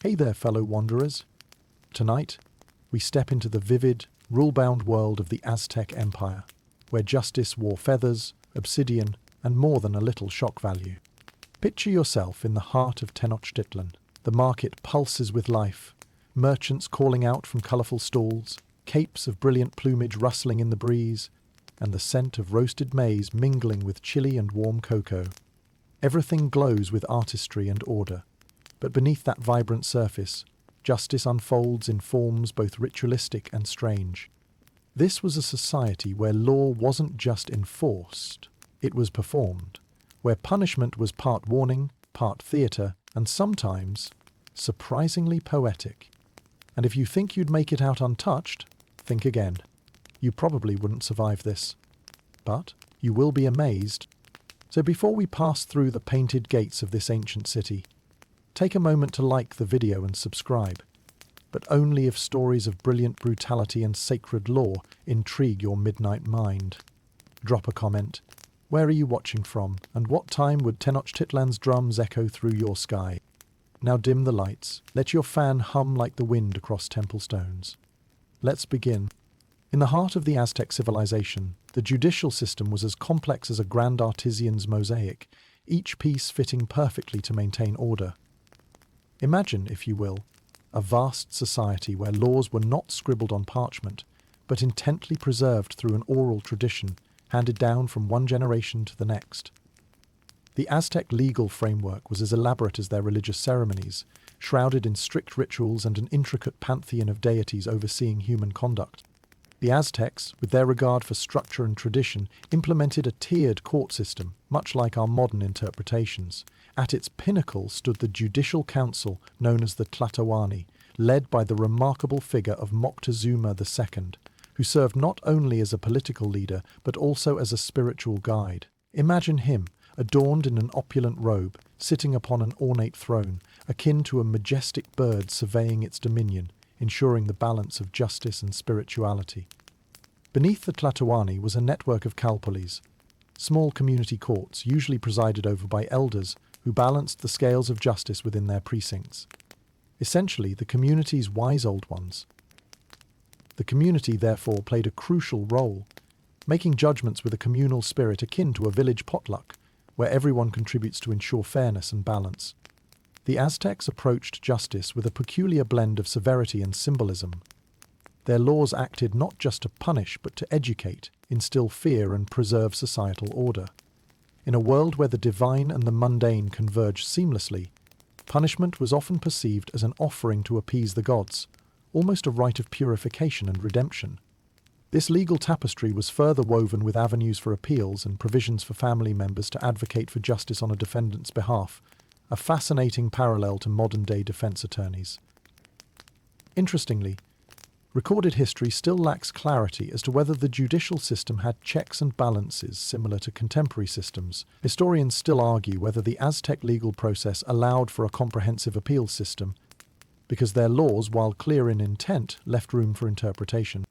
Hey there, fellow wanderers. Tonight, we step into the vivid, rule-bound world of the Aztec Empire, where justice wore feathers, obsidian, and more than a little shock value. Picture yourself in the heart of Tenochtitlán. The market pulses with life, merchants calling out from colourful stalls, capes of brilliant plumage rustling in the breeze, and the scent of roasted maize mingling with chilly and warm cocoa. Everything glows with artistry and order, but beneath that vibrant surface, justice unfolds in forms both ritualistic and strange. This was a society where law wasn't just enforced, it was performed, where punishment was part warning, part theatre, and sometimes surprisingly poetic. And if you think you'd make it out untouched, think again. You probably wouldn't survive this. But you will be amazed. So before we pass through the painted gates of this ancient city, take a moment to like the video and subscribe. But only if stories of brilliant brutality and sacred law intrigue your midnight mind. Drop a comment. Where are you watching from, and what time would Tenochtitlán's drums echo through your sky? Now dim the lights. Let your fan hum like the wind across temple stones. Let's begin. In the heart of the Aztec civilization, the judicial system was as complex as a grand artisan's mosaic, each piece fitting perfectly to maintain order. Imagine, if you will, a vast society where laws were not scribbled on parchment, but intently preserved through an oral tradition handed down from one generation to the next. The Aztec legal framework was as elaborate as their religious ceremonies, shrouded in strict rituals and an intricate pantheon of deities overseeing human conduct. The Aztecs, with their regard for structure and tradition, implemented a tiered court system, much like our modern interpretations. At its pinnacle stood the judicial council known as the Tlatoani, led by the remarkable figure of Moctezuma II, who served not only as a political leader but also as a spiritual guide. Imagine him, adorned in an opulent robe, sitting upon an ornate throne, akin to a majestic bird surveying its dominion, ensuring the balance of justice and spirituality. Beneath the Tlatoani was a network of kalpolis, small community courts usually presided over by elders who balanced the scales of justice within their precincts. Essentially, the community's wise old ones. The community, therefore, played a crucial role, making judgments with a communal spirit akin to a village potluck, where everyone contributes to ensure fairness and balance. The Aztecs approached justice with a peculiar blend of severity and symbolism. Their laws acted not just to punish but to educate, instill fear and preserve societal order. In a world where the divine and the mundane converge seamlessly, punishment was often perceived as an offering to appease the gods, almost a rite of purification and redemption. This legal tapestry was further woven with avenues for appeals and provisions for family members to advocate for justice on a defendant's behalf, a fascinating parallel to modern-day defense attorneys. Interestingly, recorded history still lacks clarity as to whether the judicial system had checks and balances similar to contemporary systems. Historians still argue whether the Aztec legal process allowed for a comprehensive appeals system, because their laws, while clear in intent, left room for interpretation.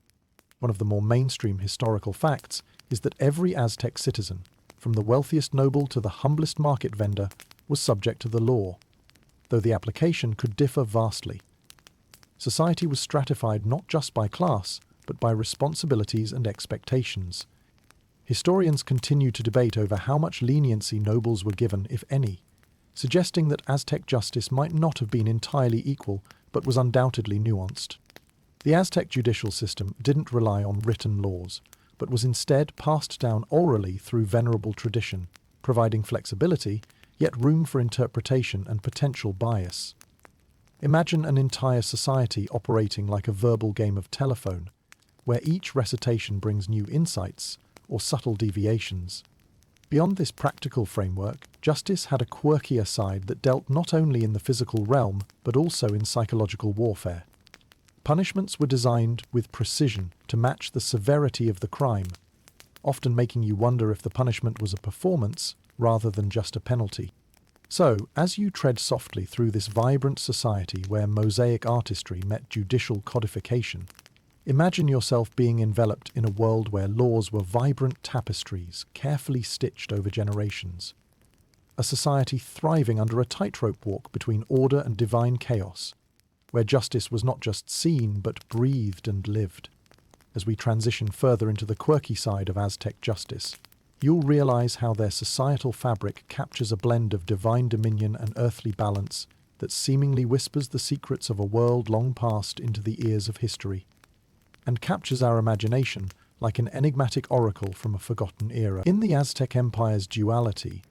One of the more mainstream historical facts is that every Aztec citizen, from the wealthiest noble to the humblest market vendor, was subject to the law, though the application could differ vastly. Society was stratified not just by class, but by responsibilities and expectations. Historians continue to debate over how much leniency nobles were given, if any, suggesting that Aztec justice might not have been entirely equal, but was undoubtedly nuanced. The Aztec judicial system didn't rely on written laws, but was instead passed down orally through venerable tradition, providing flexibility, yet room for interpretation and potential bias. Imagine an entire society operating like a verbal game of telephone, where each recitation brings new insights or subtle deviations. Beyond this practical framework, justice had a quirkier side that dealt not only in the physical realm, but also in psychological warfare. Punishments were designed with precision to match the severity of the crime, often making you wonder if the punishment was a performance rather than just a penalty. So, as you tread softly through this vibrant society where mosaic artistry met judicial codification, imagine yourself being enveloped in a world where laws were vibrant tapestries carefully stitched over generations. A society thriving under a tightrope walk between order and divine chaos, where justice was not just seen but breathed and lived. As we transition further into the quirky side of Aztec justice, you'll realize how their societal fabric captures a blend of divine dominion and earthly balance that seemingly whispers the secrets of a world long past into the ears of history, and captures our imagination like an enigmatic oracle from a forgotten era. In the Aztec Empire's duality,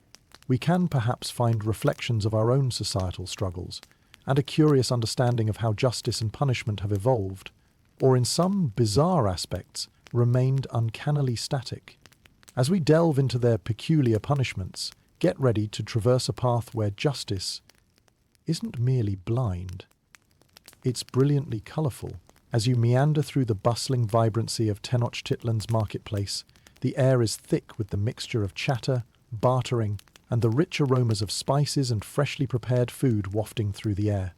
we can perhaps find reflections of our own societal struggles and a curious understanding of how justice and punishment have evolved, or in some bizarre aspects, remained uncannily static. As we delve into their peculiar punishments, get ready to traverse a path where justice isn't merely blind. It's brilliantly colourful. As you meander through the bustling vibrancy of Tenochtitlán's marketplace, the air is thick with the mixture of chatter, bartering, and the rich aromas of spices and freshly prepared food wafting through the air.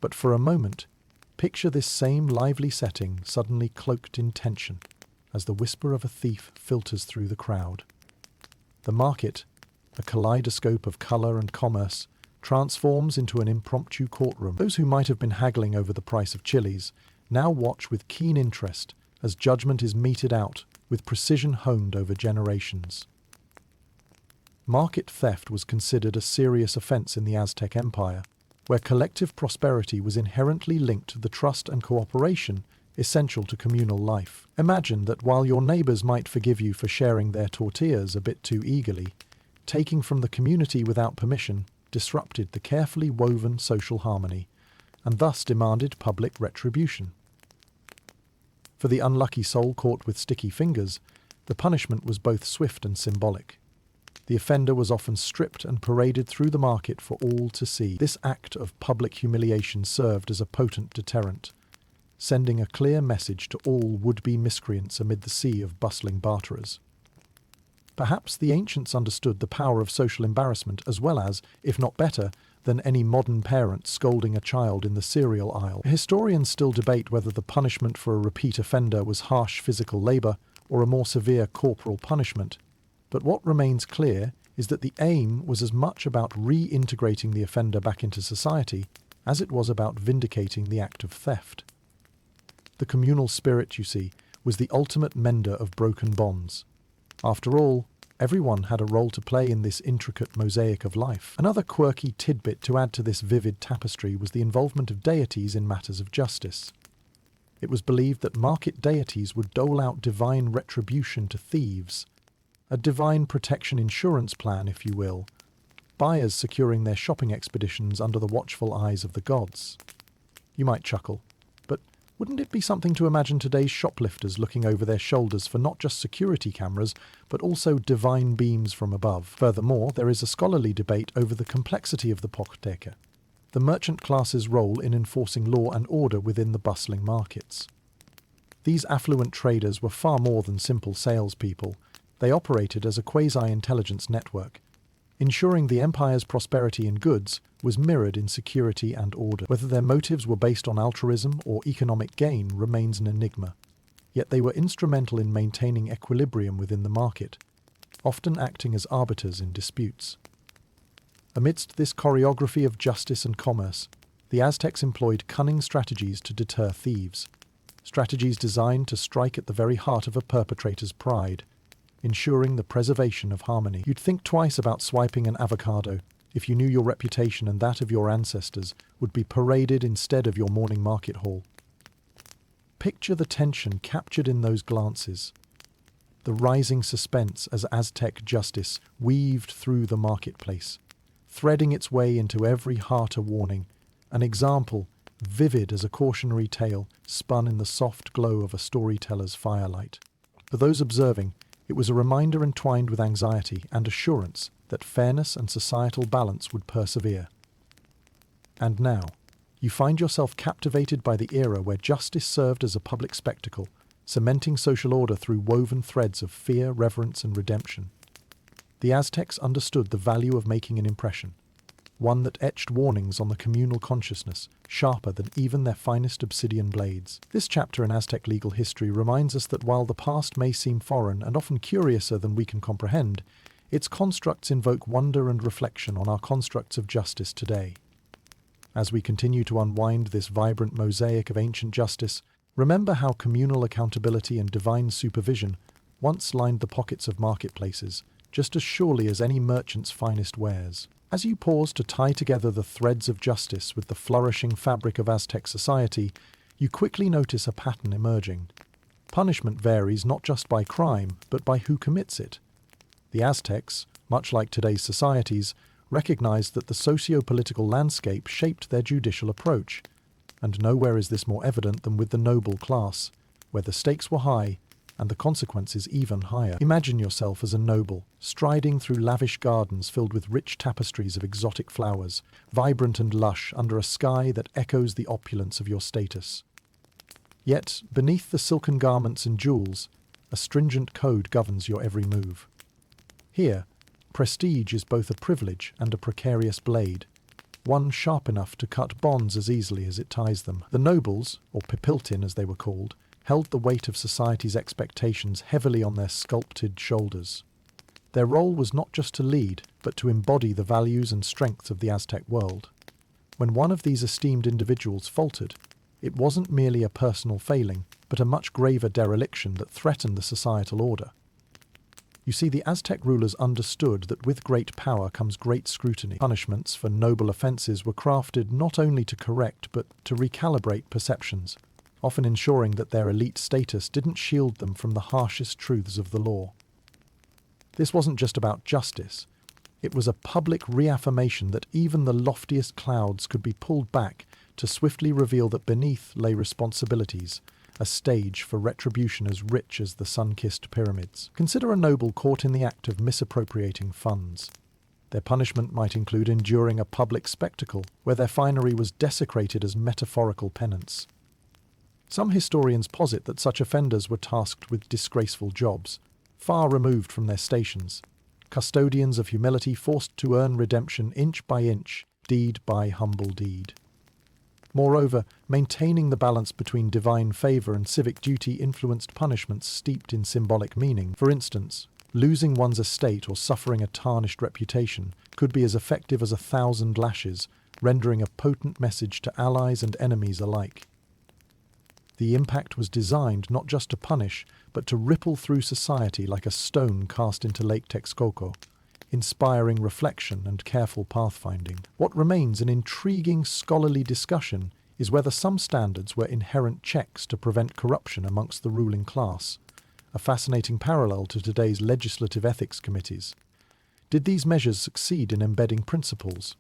But for a moment, picture this same lively setting suddenly cloaked in tension, as the whisper of a thief filters through the crowd. The market, a kaleidoscope of colour and commerce, transforms into an impromptu courtroom. Those who might have been haggling over the price of chilies now watch with keen interest as judgment is meted out with precision honed over generations. Market theft was considered a serious offence in the Aztec Empire, where collective prosperity was inherently linked to the trust and cooperation essential to communal life. Imagine that while your neighbours might forgive you for sharing their tortillas a bit too eagerly, taking from the community without permission disrupted the carefully woven social harmony, and thus demanded public retribution. For the unlucky soul caught with sticky fingers, the punishment was both swift and symbolic. The offender was often stripped and paraded through the market for all to see. This act of public humiliation served as a potent deterrent, sending a clear message to all would-be miscreants amid the sea of bustling barterers. Perhaps the ancients understood the power of social embarrassment as well as, if not better, than any modern parent scolding a child in the cereal aisle. Historians still debate whether the punishment for a repeat offender was harsh physical labour or a more severe corporal punishment, but what remains clear is that the aim was as much about reintegrating the offender back into society as it was about vindicating the act of theft. The communal spirit, you see, was the ultimate mender of broken bonds. After all, everyone had a role to play in this intricate mosaic of life. Another quirky tidbit to add to this vivid tapestry was the involvement of deities in matters of justice. It was believed that market deities would dole out divine retribution to thieves, a divine protection insurance plan, if you will, buyers securing their shopping expeditions under the watchful eyes of the gods. You might chuckle, but wouldn't it be something to imagine today's shoplifters looking over their shoulders for not just security cameras, but also divine beams from above? Furthermore, there is a scholarly debate over the complexity of the pocketteca, the merchant class's role in enforcing law and order within the bustling markets. These affluent traders were far more than simple salespeople. They operated as a quasi-intelligence network, ensuring the empire's prosperity in goods was mirrored in security and order. Whether their motives were based on altruism or economic gain remains an enigma, yet they were instrumental in maintaining equilibrium within the market, often acting as arbiters in disputes. Amidst this choreography of justice and commerce, the Aztecs employed cunning strategies to deter thieves, strategies designed to strike at the very heart of a perpetrator's pride, ensuring the preservation of harmony. You'd think twice about swiping an avocado if you knew your reputation and that of your ancestors would be paraded instead of your morning market hall. Picture the tension captured in those glances, the rising suspense as Aztec justice weaved through the marketplace, threading its way into every heart a warning, an example vivid as a cautionary tale spun in the soft glow of a storyteller's firelight. For those observing, it was a reminder entwined with anxiety and assurance that fairness and societal balance would persevere. And now, you find yourself captivated by the era where justice served as a public spectacle, cementing social order through woven threads of fear, reverence, and redemption. The Aztecs understood the value of making an impression, one that etched warnings on the communal consciousness, sharper than even their finest obsidian blades. This chapter in Aztec legal history reminds us that while the past may seem foreign and often curiouser than we can comprehend, its constructs invoke wonder and reflection on our constructs of justice today. As we continue to unwind this vibrant mosaic of ancient justice, remember how communal accountability and divine supervision once lined the pockets of marketplaces, just as surely as any merchant's finest wares. As you pause to tie together the threads of justice with the flourishing fabric of Aztec society, you quickly notice a pattern emerging. Punishment varies not just by crime, but by who commits it. The Aztecs, much like today's societies, recognized that the socio-political landscape shaped their judicial approach, and nowhere is this more evident than with the noble class, where the stakes were high and the consequences even higher. Imagine yourself as a noble, striding through lavish gardens filled with rich tapestries of exotic flowers, vibrant and lush under a sky that echoes the opulence of your status. Yet, beneath the silken garments and jewels, a stringent code governs your every move. Here, prestige is both a privilege and a precarious blade, one sharp enough to cut bonds as easily as it ties them. The nobles, or pipiltin as they were called, held the weight of society's expectations heavily on their sculpted shoulders. Their role was not just to lead, but to embody the values and strengths of the Aztec world. When one of these esteemed individuals faltered, it wasn't merely a personal failing, but a much graver dereliction that threatened the societal order. You see, the Aztec rulers understood that with great power comes great scrutiny. Punishments for noble offences were crafted not only to correct but to recalibrate perceptions, often ensuring that their elite status didn't shield them from the harshest truths of the law. This wasn't just about justice. It was a public reaffirmation that even the loftiest clouds could be pulled back to swiftly reveal that beneath lay responsibilities, a stage for retribution as rich as the sun-kissed pyramids. Consider a noble caught in the act of misappropriating funds. Their punishment might include enduring a public spectacle where their finery was desecrated as metaphorical penance. Some historians posit that such offenders were tasked with disgraceful jobs, far removed from their stations, custodians of humility forced to earn redemption inch by inch, deed by humble deed. Moreover, maintaining the balance between divine favour and civic duty influenced punishments steeped in symbolic meaning. For instance, losing one's estate or suffering a tarnished reputation could be as effective as 1,000 lashes, rendering a potent message to allies and enemies alike. The impact was designed not just to punish, but to ripple through society like a stone cast into Lake Texcoco, inspiring reflection and careful pathfinding. What remains an intriguing scholarly discussion is whether some standards were inherent checks to prevent corruption amongst the ruling class, a fascinating parallel to today's legislative ethics committees. Did these measures succeed in embedding principles,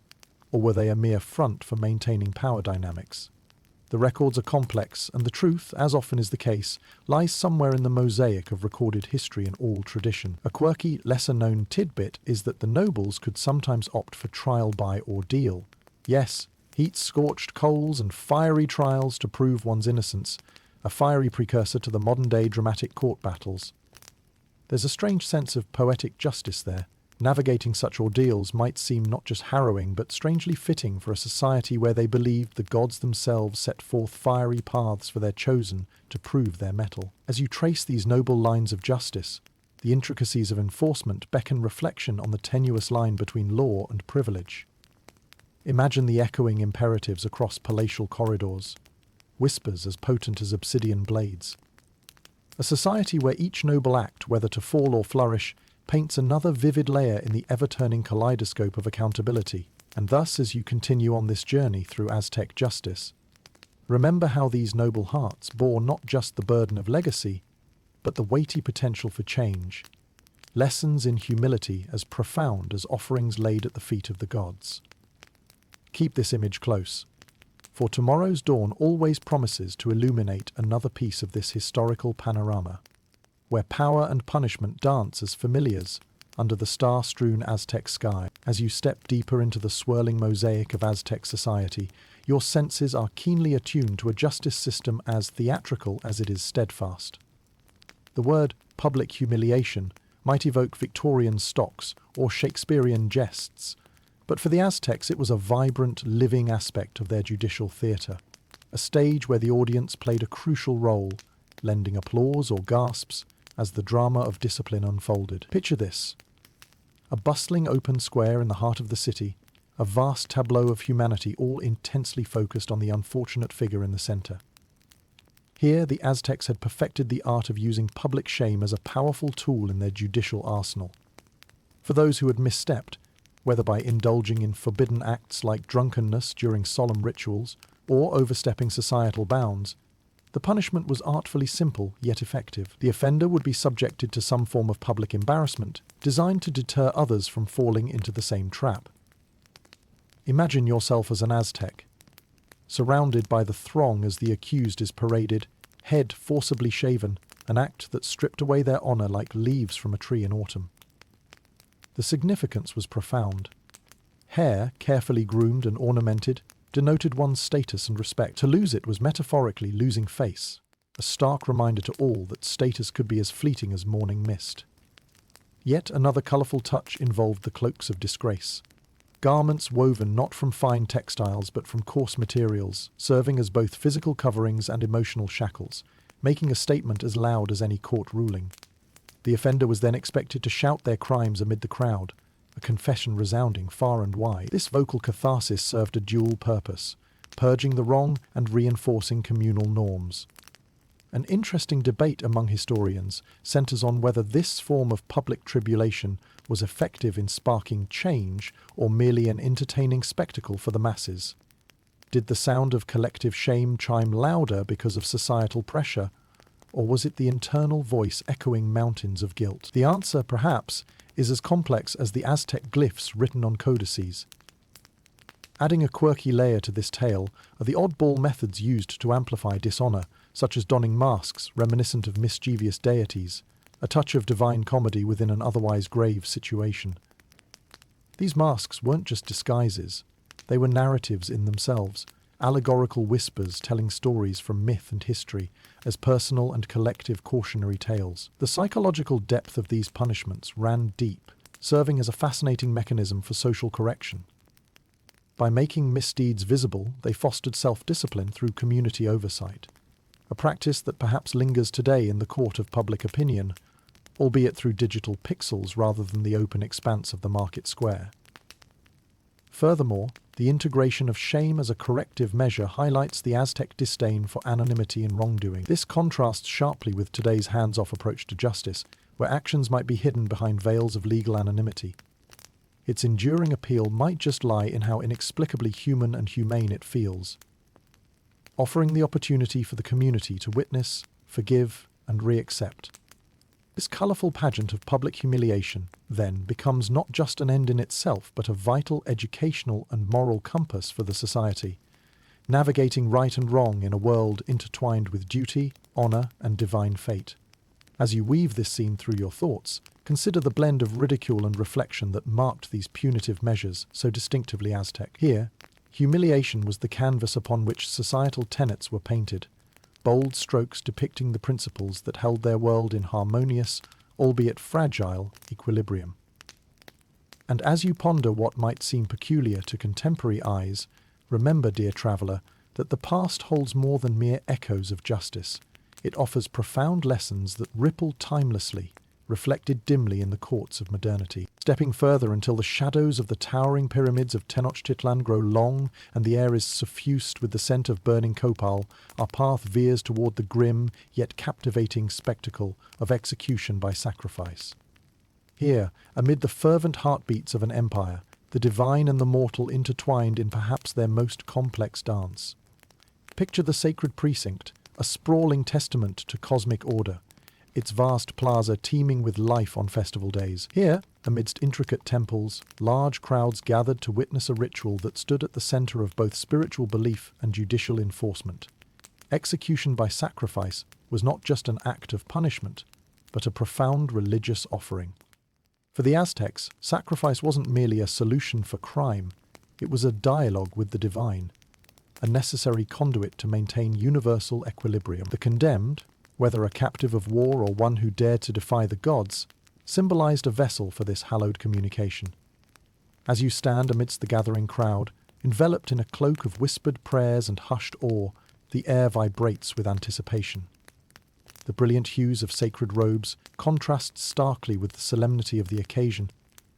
or were they a mere front for maintaining power dynamics? The records are complex, and the truth, as often is the case, lies somewhere in the mosaic of recorded history and oral tradition. A quirky, lesser-known tidbit is that the nobles could sometimes opt for trial by ordeal. Yes, heat-scorched coals and fiery trials to prove one's innocence, a fiery precursor to the modern-day dramatic court battles. There's a strange sense of poetic justice there. Navigating such ordeals might seem not just harrowing, but strangely fitting for a society where they believed the gods themselves set forth fiery paths for their chosen to prove their mettle. As you trace these noble lines of justice, the intricacies of enforcement beckon reflection on the tenuous line between law and privilege. Imagine the echoing imperatives across palatial corridors, whispers as potent as obsidian blades. A society where each noble act, whether to fall or flourish, paints another vivid layer in the ever-turning kaleidoscope of accountability. And thus, as you continue on this journey through Aztec justice, remember how these noble hearts bore not just the burden of legacy, but the weighty potential for change, lessons in humility as profound as offerings laid at the feet of the gods. Keep this image close, for tomorrow's dawn always promises to illuminate another piece of this historical panorama, where power and punishment dance as familiars under the star-strewn Aztec sky. As you step deeper into the swirling mosaic of Aztec society, your senses are keenly attuned to a justice system as theatrical as it is steadfast. The word public humiliation might evoke Victorian stocks or Shakespearean jests, but for the Aztecs it was a vibrant, living aspect of their judicial theatre, a stage where the audience played a crucial role, lending applause or gasps as the drama of discipline unfolded. Picture this: a bustling open square in the heart of the city, a vast tableau of humanity all intensely focused on the unfortunate figure in the center. Here, the Aztecs had perfected the art of using public shame as a powerful tool in their judicial arsenal. For those who had misstepped, whether by indulging in forbidden acts like drunkenness during solemn rituals or overstepping societal bounds, the punishment was artfully simple yet effective. The offender would be subjected to some form of public embarrassment, designed to deter others from falling into the same trap. Imagine yourself as an Aztec, surrounded by the throng as the accused is paraded, head forcibly shaven, an act that stripped away their honor like leaves from a tree in autumn. The significance was profound. Hair, carefully groomed and ornamented, denoted one's status and respect. To lose it was metaphorically losing face, a stark reminder to all that status could be as fleeting as morning mist. Yet another colourful touch involved the cloaks of disgrace. Garments woven not from fine textiles but from coarse materials, serving as both physical coverings and emotional shackles, making a statement as loud as any court ruling. The offender was then expected to shout their crimes amid the crowd, a confession resounding far and wide. This vocal catharsis served a dual purpose, purging the wrong and reinforcing communal norms. An interesting debate among historians centres on whether this form of public tribulation was effective in sparking change or merely an entertaining spectacle for the masses. Did the sound of collective shame chime louder because of societal pressure, or was it the internal voice echoing mountains of guilt? The answer, perhaps, is as complex as the Aztec glyphs written on codices. Adding a quirky layer to this tale are the oddball methods used to amplify dishonor, such as donning masks reminiscent of mischievous deities, a touch of divine comedy within an otherwise grave situation. These masks weren't just disguises, they were narratives in themselves, allegorical whispers telling stories from myth and history as personal and collective cautionary tales. The psychological depth of these punishments ran deep, serving as a fascinating mechanism for social correction. By making misdeeds visible, they fostered self-discipline through community oversight, a practice that perhaps lingers today in the court of public opinion, albeit through digital pixels rather than the open expanse of the market square. Furthermore, the integration of shame as a corrective measure highlights the Aztec disdain for anonymity in wrongdoing. This contrasts sharply with today's hands-off approach to justice, where actions might be hidden behind veils of legal anonymity. Its enduring appeal might just lie in how inexplicably human and humane it feels, offering the opportunity for the community to witness, forgive, and re-accept. This colourful pageant of public humiliation, then, becomes not just an end in itself, but a vital educational and moral compass for the society, navigating right and wrong in a world intertwined with duty, honour, and divine fate. As you weave this scene through your thoughts, consider the blend of ridicule and reflection that marked these punitive measures so distinctively Aztec. Here, humiliation was the canvas upon which societal tenets were painted, bold strokes depicting the principles that held their world in harmonious, albeit fragile, equilibrium. And as you ponder what might seem peculiar to contemporary eyes, remember, dear traveller, that the past holds more than mere echoes of justice. It offers profound lessons that ripple timelessly, reflected dimly in the courts of modernity. Stepping further until the shadows of the towering pyramids of Tenochtitlán grow long and the air is suffused with the scent of burning copal, our path veers toward the grim yet captivating spectacle of execution by sacrifice. Here, amid the fervent heartbeats of an empire, the divine and the mortal intertwined in perhaps their most complex dance. Picture the sacred precinct, a sprawling testament to cosmic order, its vast plaza teeming with life on festival days. Here, amidst intricate temples, large crowds gathered to witness a ritual that stood at the center of both spiritual belief and judicial enforcement. Execution by sacrifice was not just an act of punishment, but a profound religious offering. For the Aztecs, sacrifice wasn't merely a solution for crime, it was a dialogue with the divine, a necessary conduit to maintain universal equilibrium. The condemned, whether a captive of war or one who dared to defy the gods, symbolized a vessel for this hallowed communication. As you stand amidst the gathering crowd, enveloped in a cloak of whispered prayers and hushed awe, the air vibrates with anticipation. The brilliant hues of sacred robes contrast starkly with the solemnity of the occasion,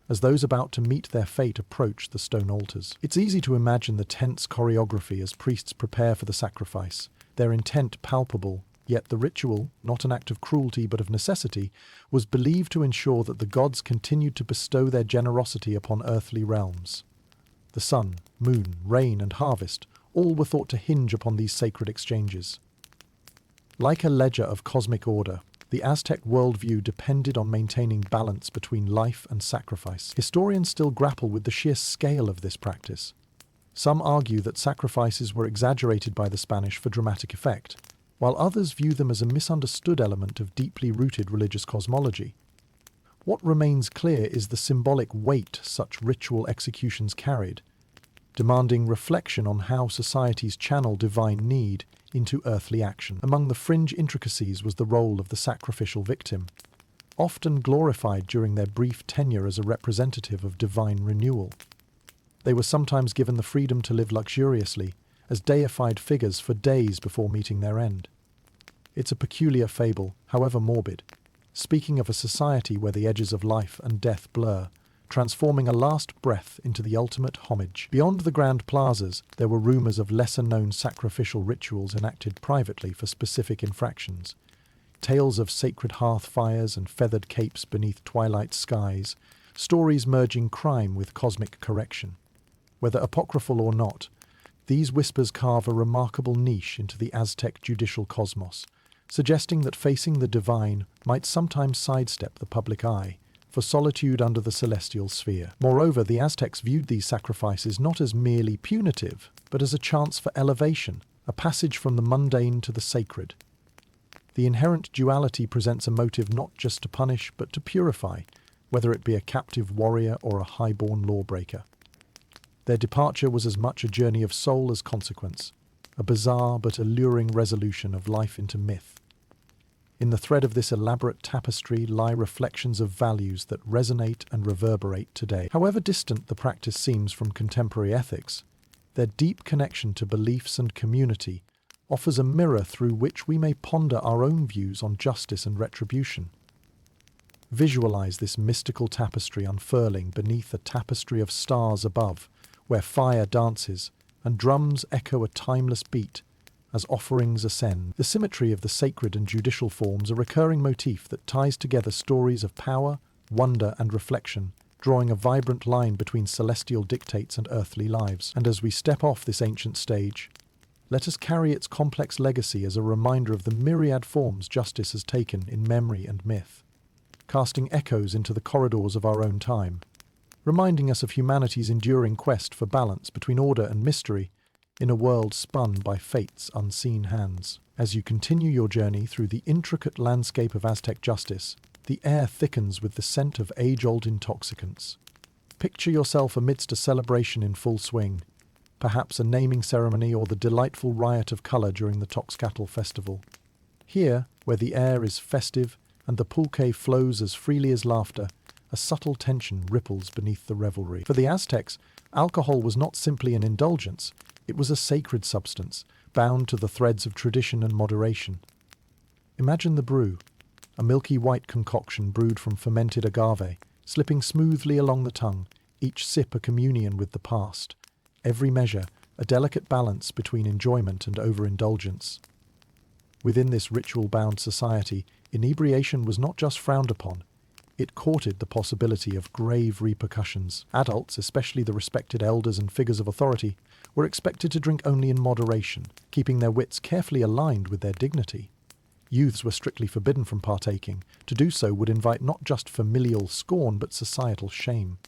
as those about to meet their fate approach the stone altars. It's easy to imagine the tense choreography as priests prepare for the sacrifice, their intent palpable, yet the ritual, not an act of cruelty but of necessity, was believed to ensure that the gods continued to bestow their generosity upon earthly realms. The sun, moon, rain, and harvest all were thought to hinge upon these sacred exchanges. Like a ledger of cosmic order, the Aztec worldview depended on maintaining balance between life and sacrifice. Historians still grapple with the sheer scale of this practice. Some argue that sacrifices were exaggerated by the Spanish for dramatic effect, while others view them as a misunderstood element of deeply rooted religious cosmology. What remains clear is the symbolic weight such ritual executions carried, demanding reflection on how societies channel divine need into earthly action. Among the fringe intricacies was the role of the sacrificial victim, often glorified during their brief tenure as a representative of divine renewal. They were sometimes given the freedom to live luxuriously, as deified figures for days before meeting their end. It's a peculiar fable, however morbid, speaking of a society where the edges of life and death blur, transforming a last breath into the ultimate homage. Beyond the grand plazas, there were rumors of lesser-known sacrificial rituals enacted privately for specific infractions. Tales of sacred hearth fires and feathered capes beneath twilight skies, stories merging crime with cosmic correction. Whether apocryphal or not, these whispers carve a remarkable niche into the Aztec judicial cosmos, suggesting that facing the divine might sometimes sidestep the public eye, for solitude under the celestial sphere. Moreover, the Aztecs viewed these sacrifices not as merely punitive, but as a chance for elevation, a passage from the mundane to the sacred. The inherent duality presents a motive not just to punish, but to purify, whether it be a captive warrior or a high-born lawbreaker. Their departure was as much a journey of soul as consequence, a bizarre but alluring resolution of life into myth. In the thread of this elaborate tapestry lie reflections of values that resonate and reverberate today. However distant the practice seems from contemporary ethics, their deep connection to beliefs and community offers a mirror through which we may ponder our own views on justice and retribution. Visualize this mystical tapestry unfurling beneath a tapestry of stars above, where fire dances and drums echo a timeless beat as offerings ascend. The symmetry of the sacred and judicial forms a recurring motif that ties together stories of power, wonder, and reflection, drawing a vibrant line between celestial dictates and earthly lives. And as we step off this ancient stage, let us carry its complex legacy as a reminder of the myriad forms justice has taken in memory and myth, casting echoes into the corridors of our own time, reminding us of humanity's enduring quest for balance between order and mystery in a world spun by fate's unseen hands. As you continue your journey through the intricate landscape of Aztec justice, the air thickens with the scent of age-old intoxicants. Picture yourself amidst a celebration in full swing, perhaps a naming ceremony or the delightful riot of color during the Tenochtitlán festival. Here, where the air is festive and the pulque flows as freely as laughter, a subtle tension ripples beneath the revelry. For the Aztecs, alcohol was not simply an indulgence, it was a sacred substance, bound to the threads of tradition and moderation. Imagine the brew, a milky white concoction brewed from fermented agave, slipping smoothly along the tongue, each sip a communion with the past, every measure a delicate balance between enjoyment and overindulgence. Within this ritual-bound society, inebriation was not just frowned upon, it courted the possibility of grave repercussions. Adults, especially the respected elders and figures of authority, were expected to drink only in moderation, keeping their wits carefully aligned with their dignity. Youths were strictly forbidden from partaking. To do so would invite not just familial scorn but societal shame.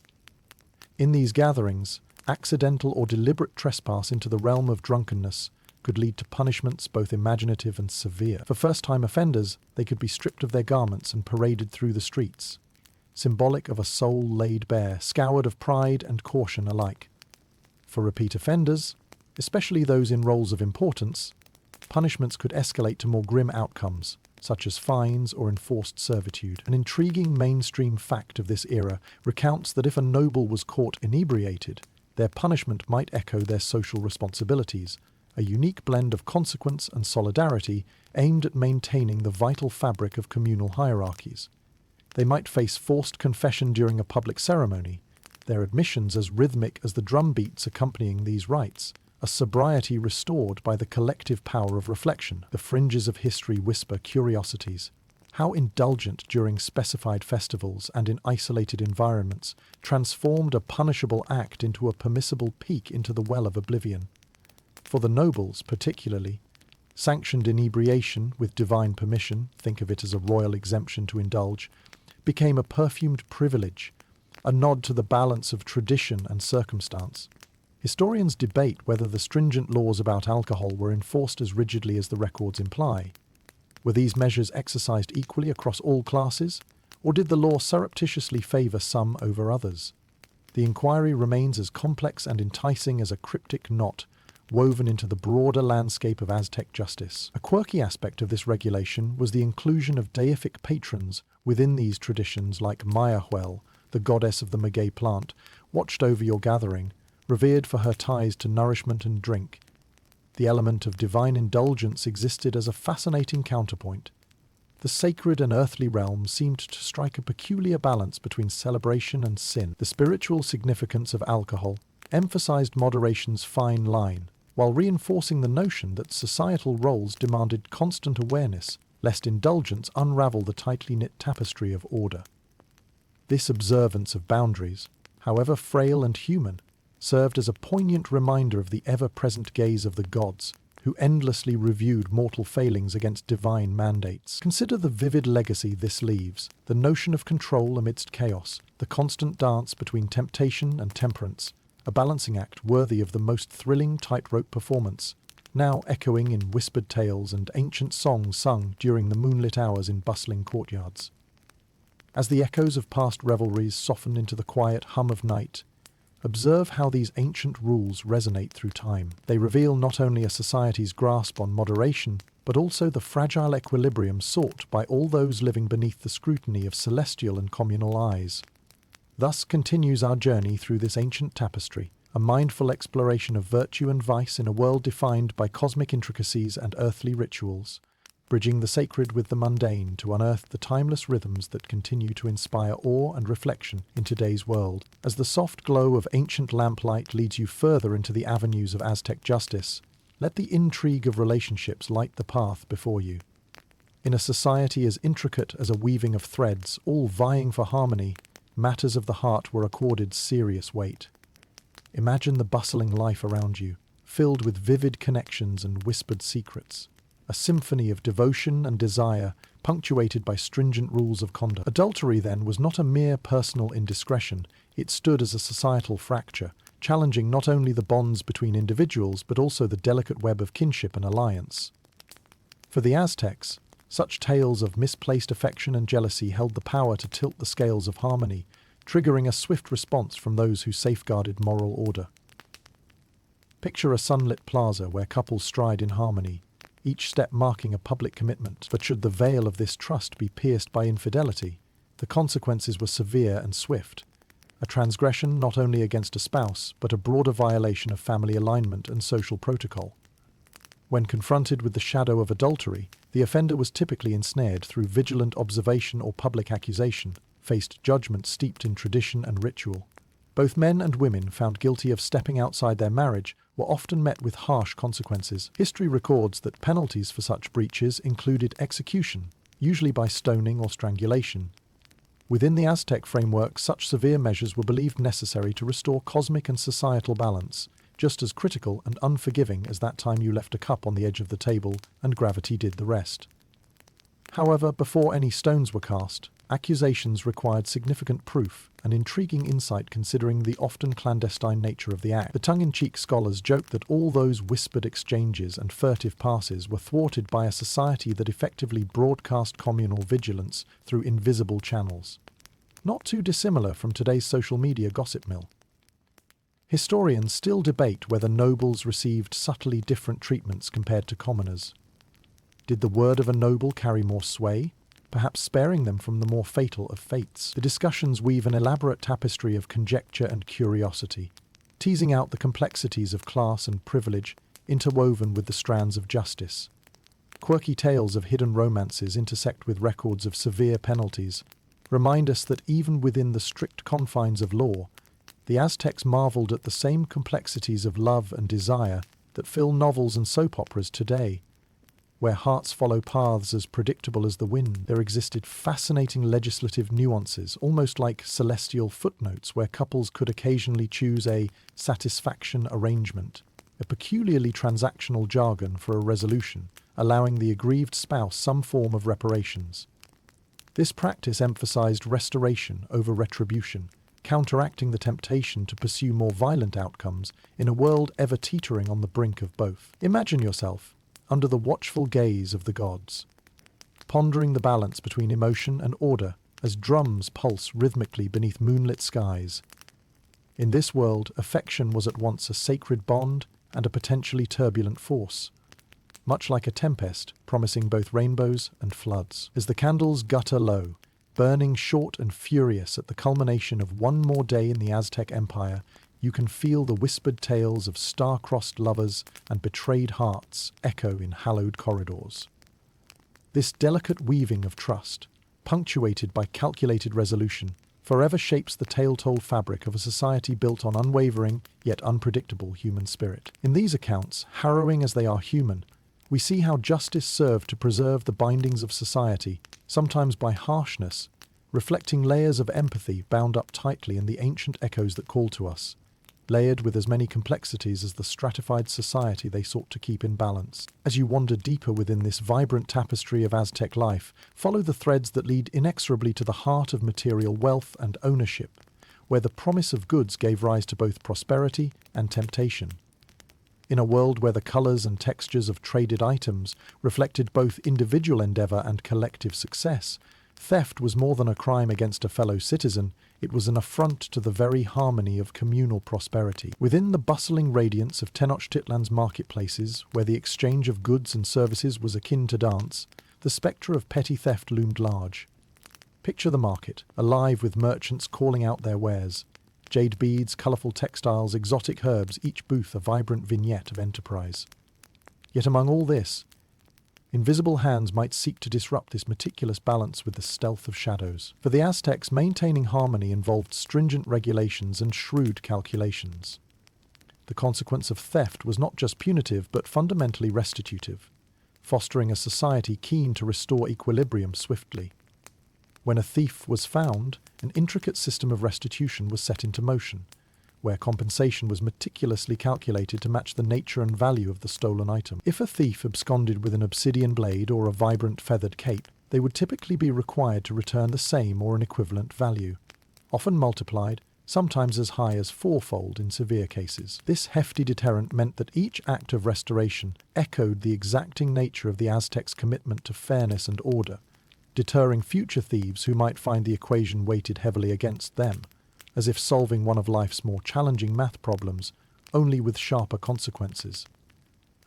In these gatherings, accidental or deliberate trespass into the realm of drunkenness could lead to punishments both imaginative and severe. For first-time offenders, they could be stripped of their garments and paraded through the streets, symbolic of a soul laid bare, scoured of pride and caution alike. For repeat offenders, especially those in roles of importance, punishments could escalate to more grim outcomes, such as fines or enforced servitude. An intriguing mainstream fact of this era recounts that if a noble was caught inebriated, their punishment might echo their social responsibilities, a unique blend of consequence and solidarity aimed at maintaining the vital fabric of communal hierarchies. They might face forced confession during a public ceremony, their admissions as rhythmic as the drum beats accompanying these rites, a sobriety restored by the collective power of reflection. The fringes of history whisper curiosities. How indulgent during specified festivals and in isolated environments transformed a punishable act into a permissible peek into the well of oblivion. For the nobles, particularly, sanctioned inebriation with divine permission, think of it as a royal exemption to indulge, became a perfumed privilege, a nod to the balance of tradition and circumstance. Historians debate whether the stringent laws about alcohol were enforced as rigidly as the records imply. Were these measures exercised equally across all classes, or did the law surreptitiously favour some over others? The inquiry remains as complex and enticing as a cryptic knot woven into the broader landscape of Aztec justice. A quirky aspect of this regulation was the inclusion of deific patrons within these traditions, like Mayahuel, the goddess of the maguey plant, watched over your gathering, revered for her ties to nourishment and drink. The element of divine indulgence existed as a fascinating counterpoint. The sacred and earthly realm seemed to strike a peculiar balance between celebration and sin. The spiritual significance of alcohol emphasized moderation's fine line, while reinforcing the notion that societal roles demanded constant awareness, lest indulgence unravel the tightly knit tapestry of order. This observance of boundaries, however frail and human, served as a poignant reminder of the ever-present gaze of the gods, who endlessly reviewed mortal failings against divine mandates. Consider the vivid legacy this leaves, the notion of control amidst chaos, the constant dance between temptation and temperance, a balancing act worthy of the most thrilling tightrope performance, now echoing in whispered tales and ancient songs sung during the moonlit hours in bustling courtyards. As the echoes of past revelries soften into the quiet hum of night, observe how these ancient rules resonate through time. They reveal not only a society's grasp on moderation, but also the fragile equilibrium sought by all those living beneath the scrutiny of celestial and communal eyes. Thus continues our journey through this ancient tapestry, a mindful exploration of virtue and vice in a world defined by cosmic intricacies and earthly rituals, bridging the sacred with the mundane to unearth the timeless rhythms that continue to inspire awe and reflection in today's world. As the soft glow of ancient lamplight leads you further into the avenues of Aztec justice, let the intrigue of relationships light the path before you. In a society as intricate as a weaving of threads, all vying for harmony, matters of the heart were accorded serious weight. Imagine the bustling life around you, filled with vivid connections and whispered secrets. A symphony of devotion and desire, punctuated by stringent rules of conduct. Adultery, then, was not a mere personal indiscretion. It stood as a societal fracture, challenging not only the bonds between individuals, but also the delicate web of kinship and alliance. For the Aztecs, such tales of misplaced affection and jealousy held the power to tilt the scales of harmony, triggering a swift response from those who safeguarded moral order. Picture a sunlit plaza where couples stride in harmony, each step marking a public commitment. But should the veil of this trust be pierced by infidelity, the consequences were severe and swift. A transgression not only against a spouse, but a broader violation of family alignment and social protocol. When confronted with the shadow of adultery, the offender was typically ensnared through vigilant observation or public accusation, faced judgment steeped in tradition and ritual. Both men and women found guilty of stepping outside their marriage were often met with harsh consequences. History records that penalties for such breaches included execution, usually by stoning or strangulation. Within the Aztec framework, such severe measures were believed necessary to restore cosmic and societal balance, just as critical and unforgiving as that time you left a cup on the edge of the table and gravity did the rest. However, before any stones were cast, accusations required significant proof, an intriguing insight considering the often clandestine nature of the act. The tongue-in-cheek scholars joke that all those whispered exchanges and furtive passes were thwarted by a society that effectively broadcast communal vigilance through invisible channels. Not too dissimilar from today's social media gossip mill. Historians still debate whether nobles received subtly different treatments compared to commoners. Did the word of a noble carry more sway, perhaps sparing them from the more fatal of fates? The discussions weave an elaborate tapestry of conjecture and curiosity, teasing out the complexities of class and privilege interwoven with the strands of justice. Quirky tales of hidden romances intersect with records of severe penalties, remind us that even within the strict confines of law, the Aztecs marveled at the same complexities of love and desire that fill novels and soap operas today. Where hearts follow paths as predictable as the wind, there existed fascinating legislative nuances, almost like celestial footnotes, where couples could occasionally choose a satisfaction arrangement, a peculiarly transactional jargon for a resolution, allowing the aggrieved spouse some form of reparations. This practice emphasized restoration over retribution, counteracting the temptation to pursue more violent outcomes in a world ever teetering on the brink of both. Imagine yourself under the watchful gaze of the gods, pondering the balance between emotion and order as drums pulse rhythmically beneath moonlit skies. In this world, affection was at once a sacred bond and a potentially turbulent force, much like a tempest promising both rainbows and floods. As the candles gutter low, burning short and furious at the culmination of one more day in the Aztec Empire, you can feel the whispered tales of star-crossed lovers and betrayed hearts echo in hallowed corridors. This delicate weaving of trust, punctuated by calculated resolution, forever shapes the tale-told fabric of a society built on unwavering yet unpredictable human spirit. In these accounts, harrowing as they are human, we see how justice served to preserve the bindings of society, sometimes by harshness, reflecting layers of empathy bound up tightly in the ancient echoes that call to us, layered with as many complexities as the stratified society they sought to keep in balance. As you wander deeper within this vibrant tapestry of Aztec life, follow the threads that lead inexorably to the heart of material wealth and ownership, where the promise of goods gave rise to both prosperity and temptation. In a world where the colors and textures of traded items reflected both individual endeavor and collective success, theft was more than a crime against a fellow citizen, it was an affront to the very harmony of communal prosperity. Within the bustling radiance of Tenochtitlán's marketplaces, where the exchange of goods and services was akin to dance, the spectre of petty theft loomed large. Picture the market, alive with merchants calling out their wares. Jade beads, colourful textiles, exotic herbs, each booth a vibrant vignette of enterprise. Yet among all this, invisible hands might seek to disrupt this meticulous balance with the stealth of shadows. For the Aztecs, maintaining harmony involved stringent regulations and shrewd calculations. The consequence of theft was not just punitive but fundamentally restitutive, fostering a society keen to restore equilibrium swiftly. When a thief was found, an intricate system of restitution was set into motion, where compensation was meticulously calculated to match the nature and value of the stolen item. If a thief absconded with an obsidian blade or a vibrant feathered cape, they would typically be required to return the same or an equivalent value, often multiplied, sometimes as high as fourfold in severe cases. This hefty deterrent meant that each act of restoration echoed the exacting nature of the Aztecs' commitment to fairness and order, deterring future thieves who might find the equation weighted heavily against them, as if solving one of life's more challenging math problems, only with sharper consequences.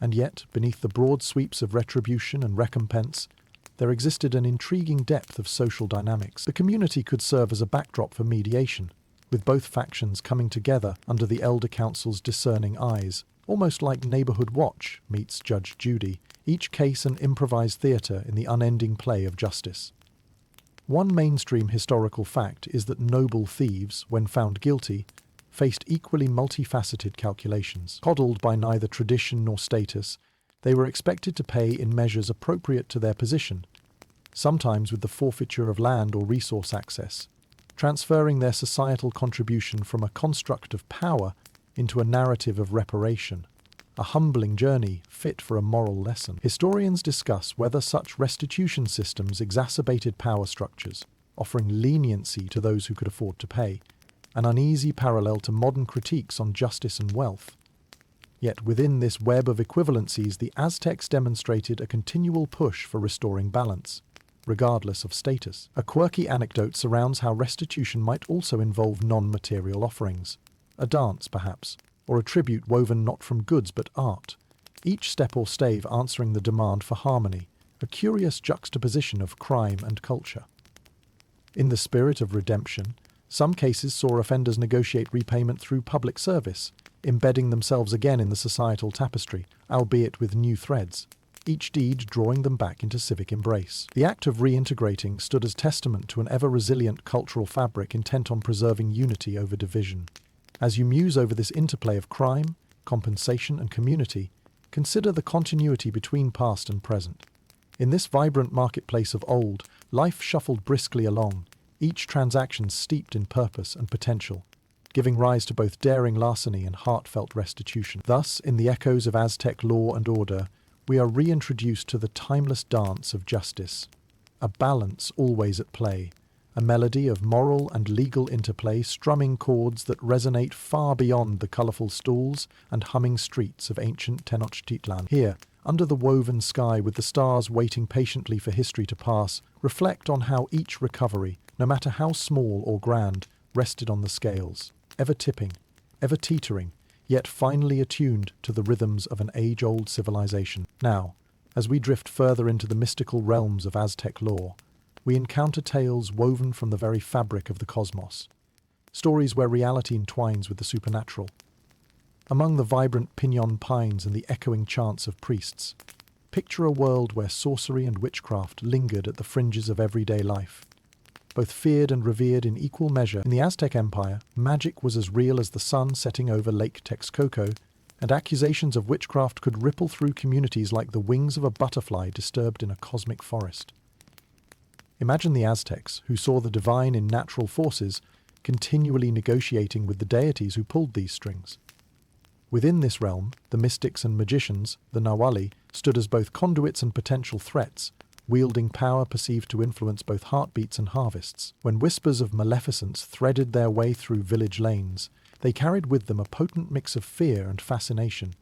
And yet, beneath the broad sweeps of retribution and recompense, there existed an intriguing depth of social dynamics. The community could serve as a backdrop for mediation, with both factions coming together under the elder council's discerning eyes, almost like Neighborhood Watch meets Judge Judy, each case an improvised theatre in the unending play of justice. One mainstream historical fact is that noble thieves, when found guilty, faced equally multifaceted calculations. Coddled by neither tradition nor status, they were expected to pay in measures appropriate to their position, sometimes with the forfeiture of land or resource access, transferring their societal contribution from a construct of power into a narrative of reparation, a humbling journey fit for a moral lesson. Historians discuss whether such restitution systems exacerbated power structures, offering leniency to those who could afford to pay, an uneasy parallel to modern critiques on justice and wealth. Yet within this web of equivalencies, the Aztecs demonstrated a continual push for restoring balance, regardless of status. A quirky anecdote surrounds how restitution might also involve non-material offerings, a dance perhaps, or a tribute woven not from goods but art, each step or stave answering the demand for harmony, a curious juxtaposition of crime and culture. In the spirit of redemption, some cases saw offenders negotiate repayment through public service, embedding themselves again in the societal tapestry, albeit with new threads. each deed drawing them back into civic embrace. The act of reintegrating stood as testament to an ever-resilient cultural fabric intent on preserving unity over division. As you muse over this interplay of crime, compensation, and community, consider the continuity between past and present. In this vibrant marketplace of old, life shuffled briskly along, each transaction steeped in purpose and potential, giving rise to both daring larceny and heartfelt restitution. Thus, in the echoes of Aztec law and order, we are reintroduced to the timeless dance of justice, a balance always at play, a melody of moral and legal interplay strumming chords that resonate far beyond the colourful stalls and humming streets of ancient Tenochtitlan. Here, under the woven sky with the stars waiting patiently for history to pass, reflect on how each recovery, no matter how small or grand, rested on the scales, ever tipping, ever teetering, yet finally attuned to the rhythms of an age-old civilization. Now, as we drift further into the mystical realms of Aztec lore, we encounter tales woven from the very fabric of the cosmos, stories where reality entwines with the supernatural. Among the vibrant piñon pines and the echoing chants of priests, picture a world where sorcery and witchcraft lingered at the fringes of everyday life, both feared and revered in equal measure. In the Aztec Empire, magic was as real as the sun setting over Lake Texcoco, and accusations of witchcraft could ripple through communities like the wings of a butterfly disturbed in a cosmic forest. Imagine the Aztecs, who saw the divine in natural forces, continually negotiating with the deities who pulled these strings. Within this realm, the mystics and magicians, the Nawali, stood as both conduits and potential threats, wielding power perceived to influence both heartbeats and harvests. When whispers of maleficence threaded their way through village lanes, they carried with them a potent mix of fear and fascination.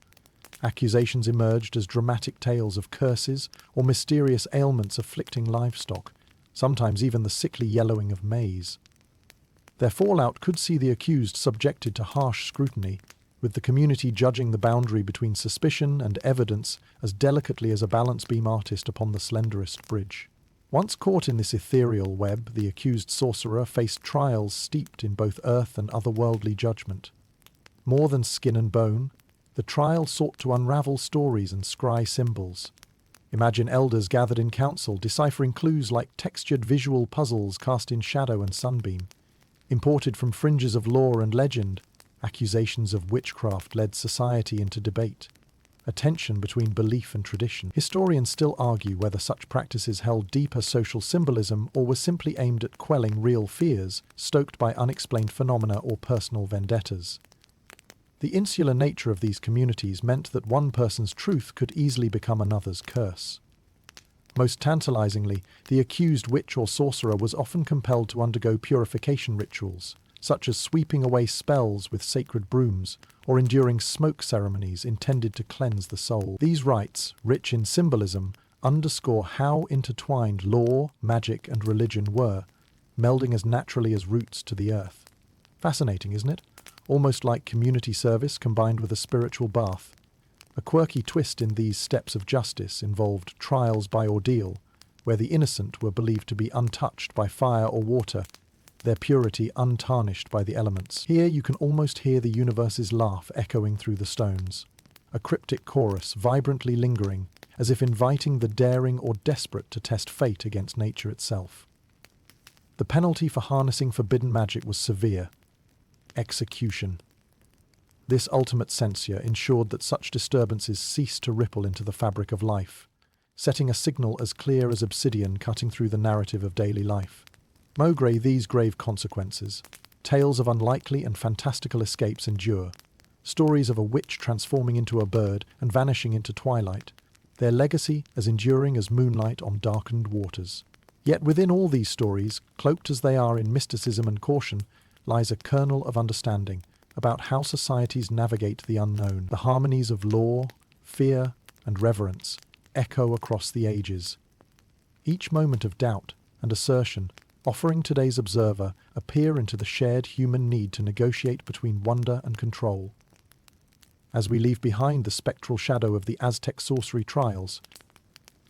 Accusations emerged as dramatic tales of curses or mysterious ailments afflicting livestock, sometimes even the sickly yellowing of maize. Their fallout could see the accused subjected to harsh scrutiny, with the community judging the boundary between suspicion and evidence as delicately as a balance beam artist upon the slenderest bridge. Once caught in this ethereal web, the accused sorcerer faced trials steeped in both earth and otherworldly judgment. More than skin and bone, the trial sought to unravel stories and scry symbols. Imagine elders gathered in council, deciphering clues like textured visual puzzles cast in shadow and sunbeam. Imported from fringes of lore and legend, accusations of witchcraft led society into debate, a tension between belief and tradition. Historians still argue whether such practices held deeper social symbolism or were simply aimed at quelling real fears stoked by unexplained phenomena or personal vendettas. The insular nature of these communities meant that one person's truth could easily become another's curse. Most tantalizingly, the accused witch or sorcerer was often compelled to undergo purification rituals, such as sweeping away spells with sacred brooms or enduring smoke ceremonies intended to cleanse the soul. These rites, rich in symbolism, underscore how intertwined law, magic, and religion were, melding as naturally as roots to the earth. Fascinating, isn't it? Almost like community service combined with a spiritual bath. A quirky twist in these steps of justice involved trials by ordeal, where the innocent were believed to be untouched by fire or water, their purity untarnished by the elements. Here you can almost hear the universe's laugh echoing through the stones, a cryptic chorus vibrantly lingering, as if inviting the daring or desperate to test fate against nature itself. The penalty for harnessing forbidden magic was severe: execution. This ultimate censure ensured that such disturbances ceased to ripple into the fabric of life, setting a signal as clear as obsidian cutting through the narrative of daily life. Maugre these grave consequences. Tales of unlikely and fantastical escapes endure. Stories of a witch transforming into a bird and vanishing into twilight. Their legacy as enduring as moonlight on darkened waters. Yet within all these stories, cloaked as they are in mysticism and caution, lies a kernel of understanding about how societies navigate the unknown. The harmonies of law, fear, and reverence echo across the ages. Each moment of doubt and assertion offering today's observer a peer into the shared human need to negotiate between wonder and control. As we leave behind the spectral shadow of the Aztec sorcery trials,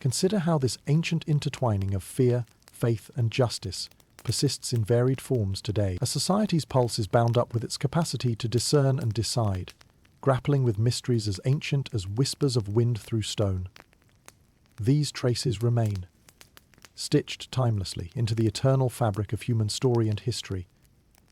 consider how this ancient intertwining of fear, faith, and justice persists in varied forms today. A society's pulse is bound up with its capacity to discern and decide, grappling with mysteries as ancient as whispers of wind through stone. these traces remain, stitched timelessly into the eternal fabric of human story and history,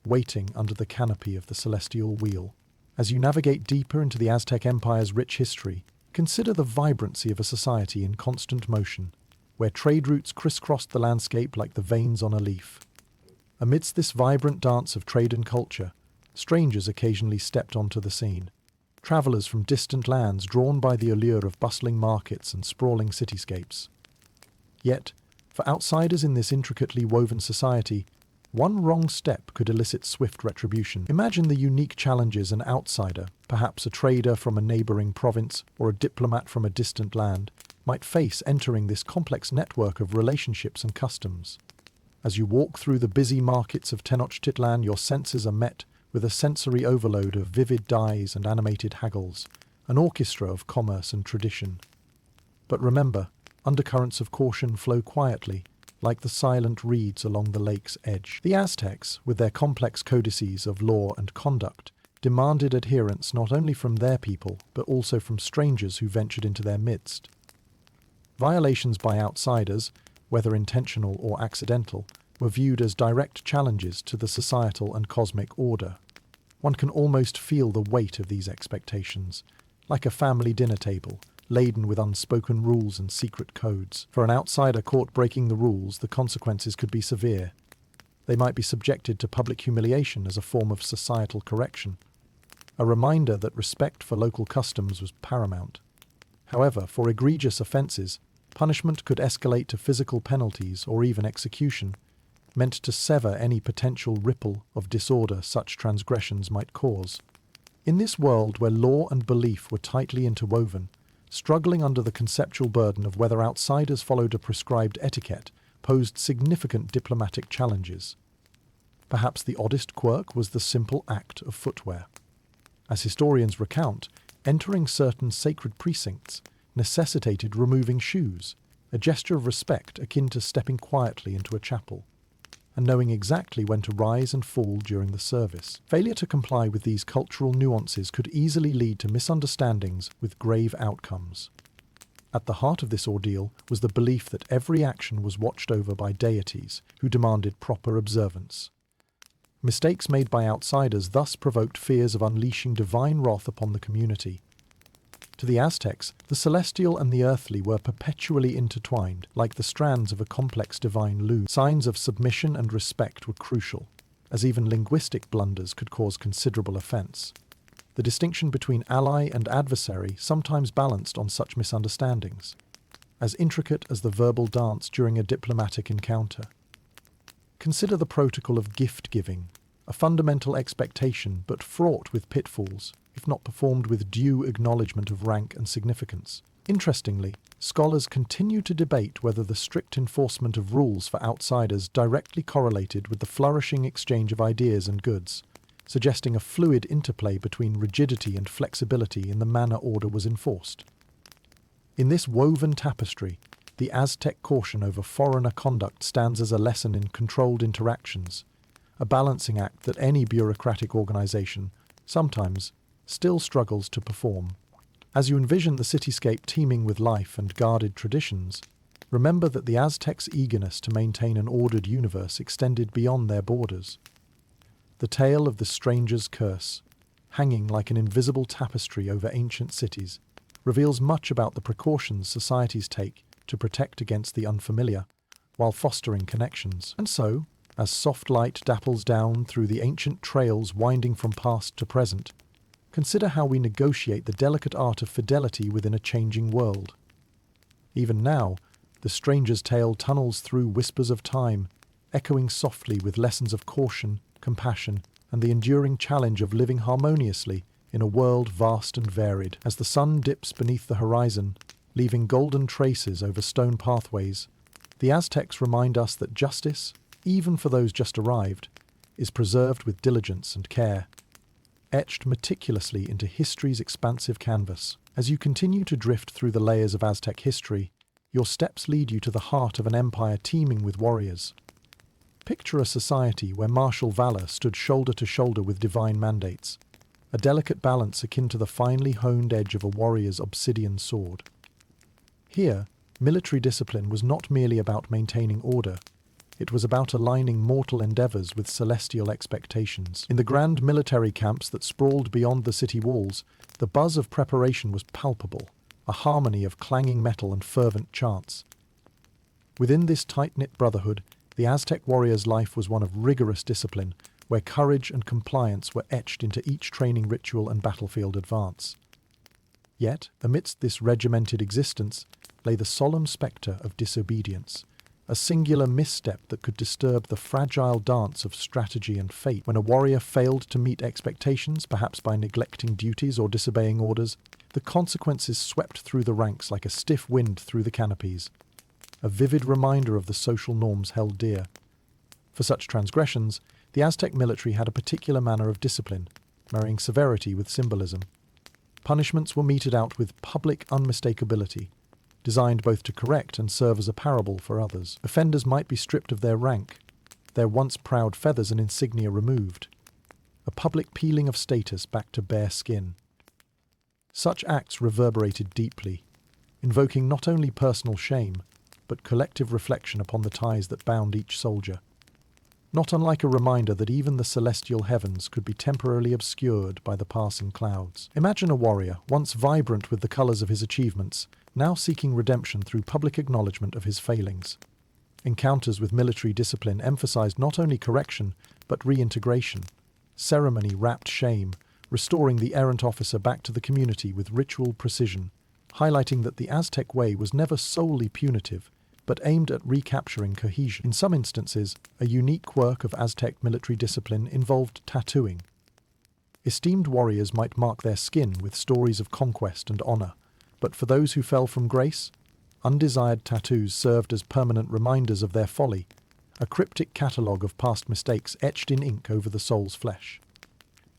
waiting under the canopy of the celestial wheel. As you navigate deeper into the Aztec Empire's rich history, consider the vibrancy of a society in constant motion, where trade routes crisscrossed the landscape like the veins on a leaf. Amidst this vibrant dance of trade and culture, strangers occasionally stepped onto the scene. Travelers from distant lands drawn by the allure of bustling markets and sprawling cityscapes. Yet, for outsiders in this intricately woven society, one wrong step could elicit swift retribution. Imagine the unique challenges an outsider, perhaps a trader from a neighboring province or a diplomat from a distant land, might face entering this complex network of relationships and customs. As you walk through the busy markets of Tenochtitlán, your senses are met with a sensory overload of vivid dyes and animated haggles, an orchestra of commerce and tradition. But remember, undercurrents of caution flow quietly, like the silent reeds along the lake's edge. The Aztecs, with their complex codices of law and conduct, demanded adherence not only from their people, but also from strangers who ventured into their midst. Violations by outsiders, whether intentional or accidental, were viewed as direct challenges to the societal and cosmic order. One can almost feel the weight of these expectations, like a family dinner table, laden with unspoken rules and secret codes. For an outsider caught breaking the rules, the consequences could be severe. They might be subjected to public humiliation as a form of societal correction, a reminder that respect for local customs was paramount. However, for egregious offences, punishment could escalate to physical penalties or even execution, meant to sever any potential ripple of disorder such transgressions might cause. In this world where law and belief were tightly interwoven, struggling under the conceptual burden of whether outsiders followed a prescribed etiquette posed significant diplomatic challenges. Perhaps the oddest quirk was the simple act of footwear. As historians recount, entering certain sacred precincts necessitated removing shoes, a gesture of respect akin to stepping quietly into a chapel, and knowing exactly when to rise and fall during the service. Failure to comply with these cultural nuances could easily lead to misunderstandings with grave outcomes. At the heart of this ordeal was the belief that every action was watched over by deities who demanded proper observance. Mistakes made by outsiders thus provoked fears of unleashing divine wrath upon the community. To the Aztecs, the celestial and the earthly were perpetually intertwined, like the strands of a complex divine loom. Signs of submission and respect were crucial, as even linguistic blunders could cause considerable offense. The distinction between ally and adversary sometimes balanced on such misunderstandings, as intricate as the verbal dance during a diplomatic encounter. Consider the protocol of gift-giving, a fundamental expectation but fraught with pitfalls, if not performed with due acknowledgement of rank and significance. Interestingly, scholars continue to debate whether the strict enforcement of rules for outsiders directly correlated with the flourishing exchange of ideas and goods, suggesting a fluid interplay between rigidity and flexibility in the manner order was enforced. In this woven tapestry, the Aztec caution over foreigner conduct stands as a lesson in controlled interactions, a balancing act that any bureaucratic organization, sometimes, still struggles to perform. As you envision the cityscape teeming with life and guarded traditions, remember that the Aztecs' eagerness to maintain an ordered universe extended beyond their borders. The tale of the stranger's curse, hanging like an invisible tapestry over ancient cities, reveals much about the precautions societies take to protect against the unfamiliar, while fostering connections. And so, as soft light dapples down through the ancient trails winding from past to present, consider how we negotiate the delicate art of fidelity within a changing world. Even now, the stranger's tale tunnels through whispers of time, echoing softly with lessons of caution, compassion, and the enduring challenge of living harmoniously in a world vast and varied. As the sun dips beneath the horizon, leaving golden traces over stone pathways, the Aztecs remind us that justice, even for those just arrived, is preserved with diligence and care, etched meticulously into history's expansive canvas. As you continue to drift through the layers of Aztec history, your steps lead you to the heart of an empire teeming with warriors. Picture a society where martial valor stood shoulder to shoulder with divine mandates, a delicate balance akin to the finely honed edge of a warrior's obsidian sword. Here, Military discipline was not merely about maintaining order. It was about aligning mortal endeavors with celestial expectations. In the grand military camps that sprawled beyond the city walls, the buzz of preparation was palpable, a harmony of clanging metal and fervent chants. Within this tight-knit brotherhood, the Aztec warrior's life was one of rigorous discipline, where courage and compliance were etched into each training ritual and battlefield advance. Yet, amidst this regimented existence, lay the solemn spectre of disobedience, a singular misstep that could disturb the fragile dance of strategy and fate. When a warrior failed to meet expectations, perhaps by neglecting duties or disobeying orders, the consequences swept through the ranks like a stiff wind through the canopies, a vivid reminder of the social norms held dear. For such transgressions, the Aztec military had a particular manner of discipline, marrying severity with symbolism. Punishments were meted out with public unmistakability, designed both to correct and serve as a parable for others. Offenders might be stripped of their rank, their once proud feathers and insignia removed, a public peeling of status back to bare skin. Such acts reverberated deeply, invoking not only personal shame, but collective reflection upon the ties that bound each soldier. Not unlike a reminder that even the celestial heavens could be temporarily obscured by the passing clouds. Imagine a warrior, once vibrant with the colours of his achievements, now seeking redemption through public acknowledgement of his failings. Encounters with military discipline emphasized not only correction, but reintegration. Ceremony wrapped shame, restoring the errant officer back to the community with ritual precision, highlighting that the Aztec way was never solely punitive, but aimed at recapturing cohesion. In some instances, a unique quirk of Aztec military discipline involved tattooing. Esteemed warriors might mark their skin with stories of conquest and honor, but for those who fell from grace, undesired tattoos served as permanent reminders of their folly, a cryptic catalogue of past mistakes etched in ink over the soul's flesh.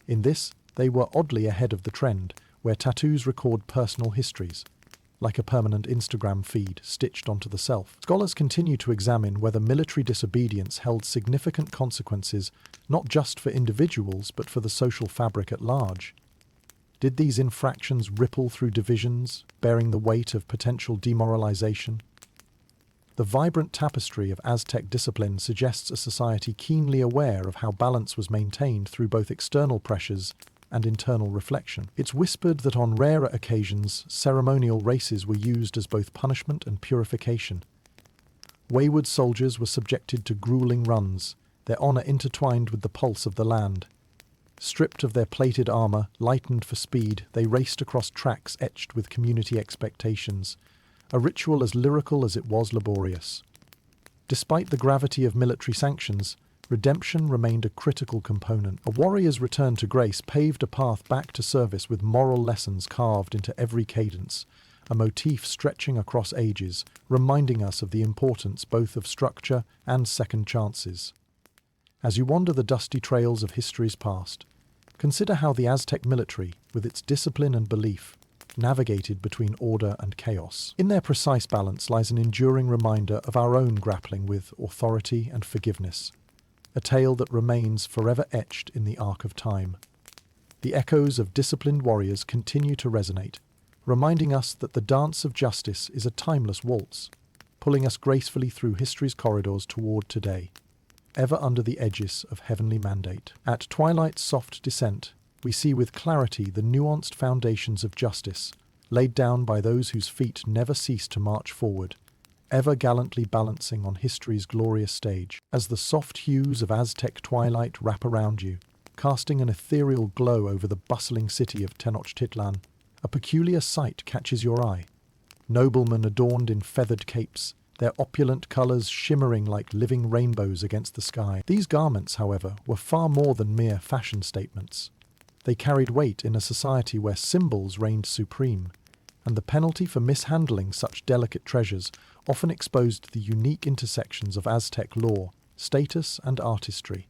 In this, they were oddly ahead of the trend, where tattoos record personal histories, like a permanent Instagram feed stitched onto the self. Scholars continue to examine whether military disobedience held significant consequences not just for individuals but for the social fabric at large. Did these infractions ripple through divisions, bearing the weight of potential demoralization? The vibrant tapestry of Aztec discipline suggests a society keenly aware of how balance was maintained through both external pressures and internal reflection. It's whispered that on rarer occasions, ceremonial races were used as both punishment and purification. Wayward soldiers were subjected to grueling runs, their honor intertwined with the pulse of the land. Stripped of their plated armor, lightened for speed, they raced across tracks etched with community expectations, a ritual as lyrical as it was laborious. Despite the gravity of military sanctions, redemption remained a critical component. A warrior's return to grace paved a path back to service with moral lessons carved into every cadence, a motif stretching across ages, reminding us of the importance both of structure and second chances. As you wander the dusty trails of history's past, consider how the Aztec military, with its discipline and belief, navigated between order and chaos. In their precise balance lies an enduring reminder of our own grappling with authority and forgiveness, a tale that remains forever etched in the arc of time. The echoes of disciplined warriors continue to resonate, reminding us that the dance of justice is a timeless waltz, pulling us gracefully through history's corridors toward today, ever under the aegis of heavenly mandate. At twilight's soft descent, we see with clarity the nuanced foundations of justice, laid down by those whose feet never cease to march forward, ever gallantly balancing on history's glorious stage. As the soft hues of Aztec twilight wrap around you, casting an ethereal glow over the bustling city of Tenochtitlán, a peculiar sight catches your eye. Noblemen adorned in feathered capes, their opulent colours shimmering like living rainbows against the sky. These garments, however, were far more than mere fashion statements. They carried weight in a society where symbols reigned supreme, and the penalty for mishandling such delicate treasures often exposed the unique intersections of Aztec law, status, and artistry.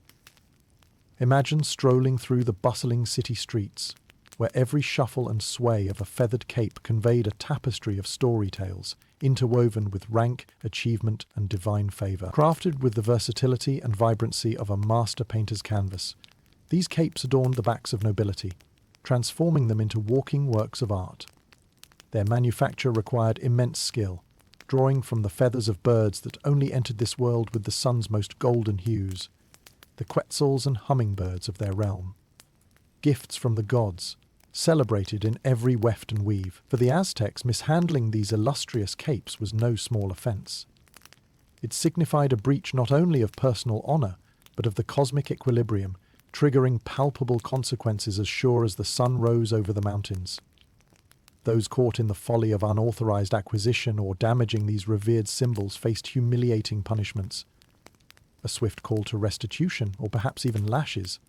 Imagine strolling through the bustling city streets, where every shuffle and sway of a feathered cape conveyed a tapestry of story tales, interwoven with rank, achievement, and divine favour. Crafted with the versatility and vibrancy of a master painter's canvas, these capes adorned the backs of nobility, transforming them into walking works of art. Their manufacture required immense skill, drawing from the feathers of birds that only entered this world with the sun's most golden hues, the quetzals and hummingbirds of their realm. Gifts from the gods, celebrated in every weft and weave. For the Aztecs, mishandling these illustrious capes was no small offence. It signified a breach not only of personal honour, but of the cosmic equilibrium, triggering palpable consequences as sure as the sun rose over the mountains. Those caught in the folly of unauthorized acquisition or damaging these revered symbols faced humiliating punishments. A swift call to restitution, or perhaps even lashes.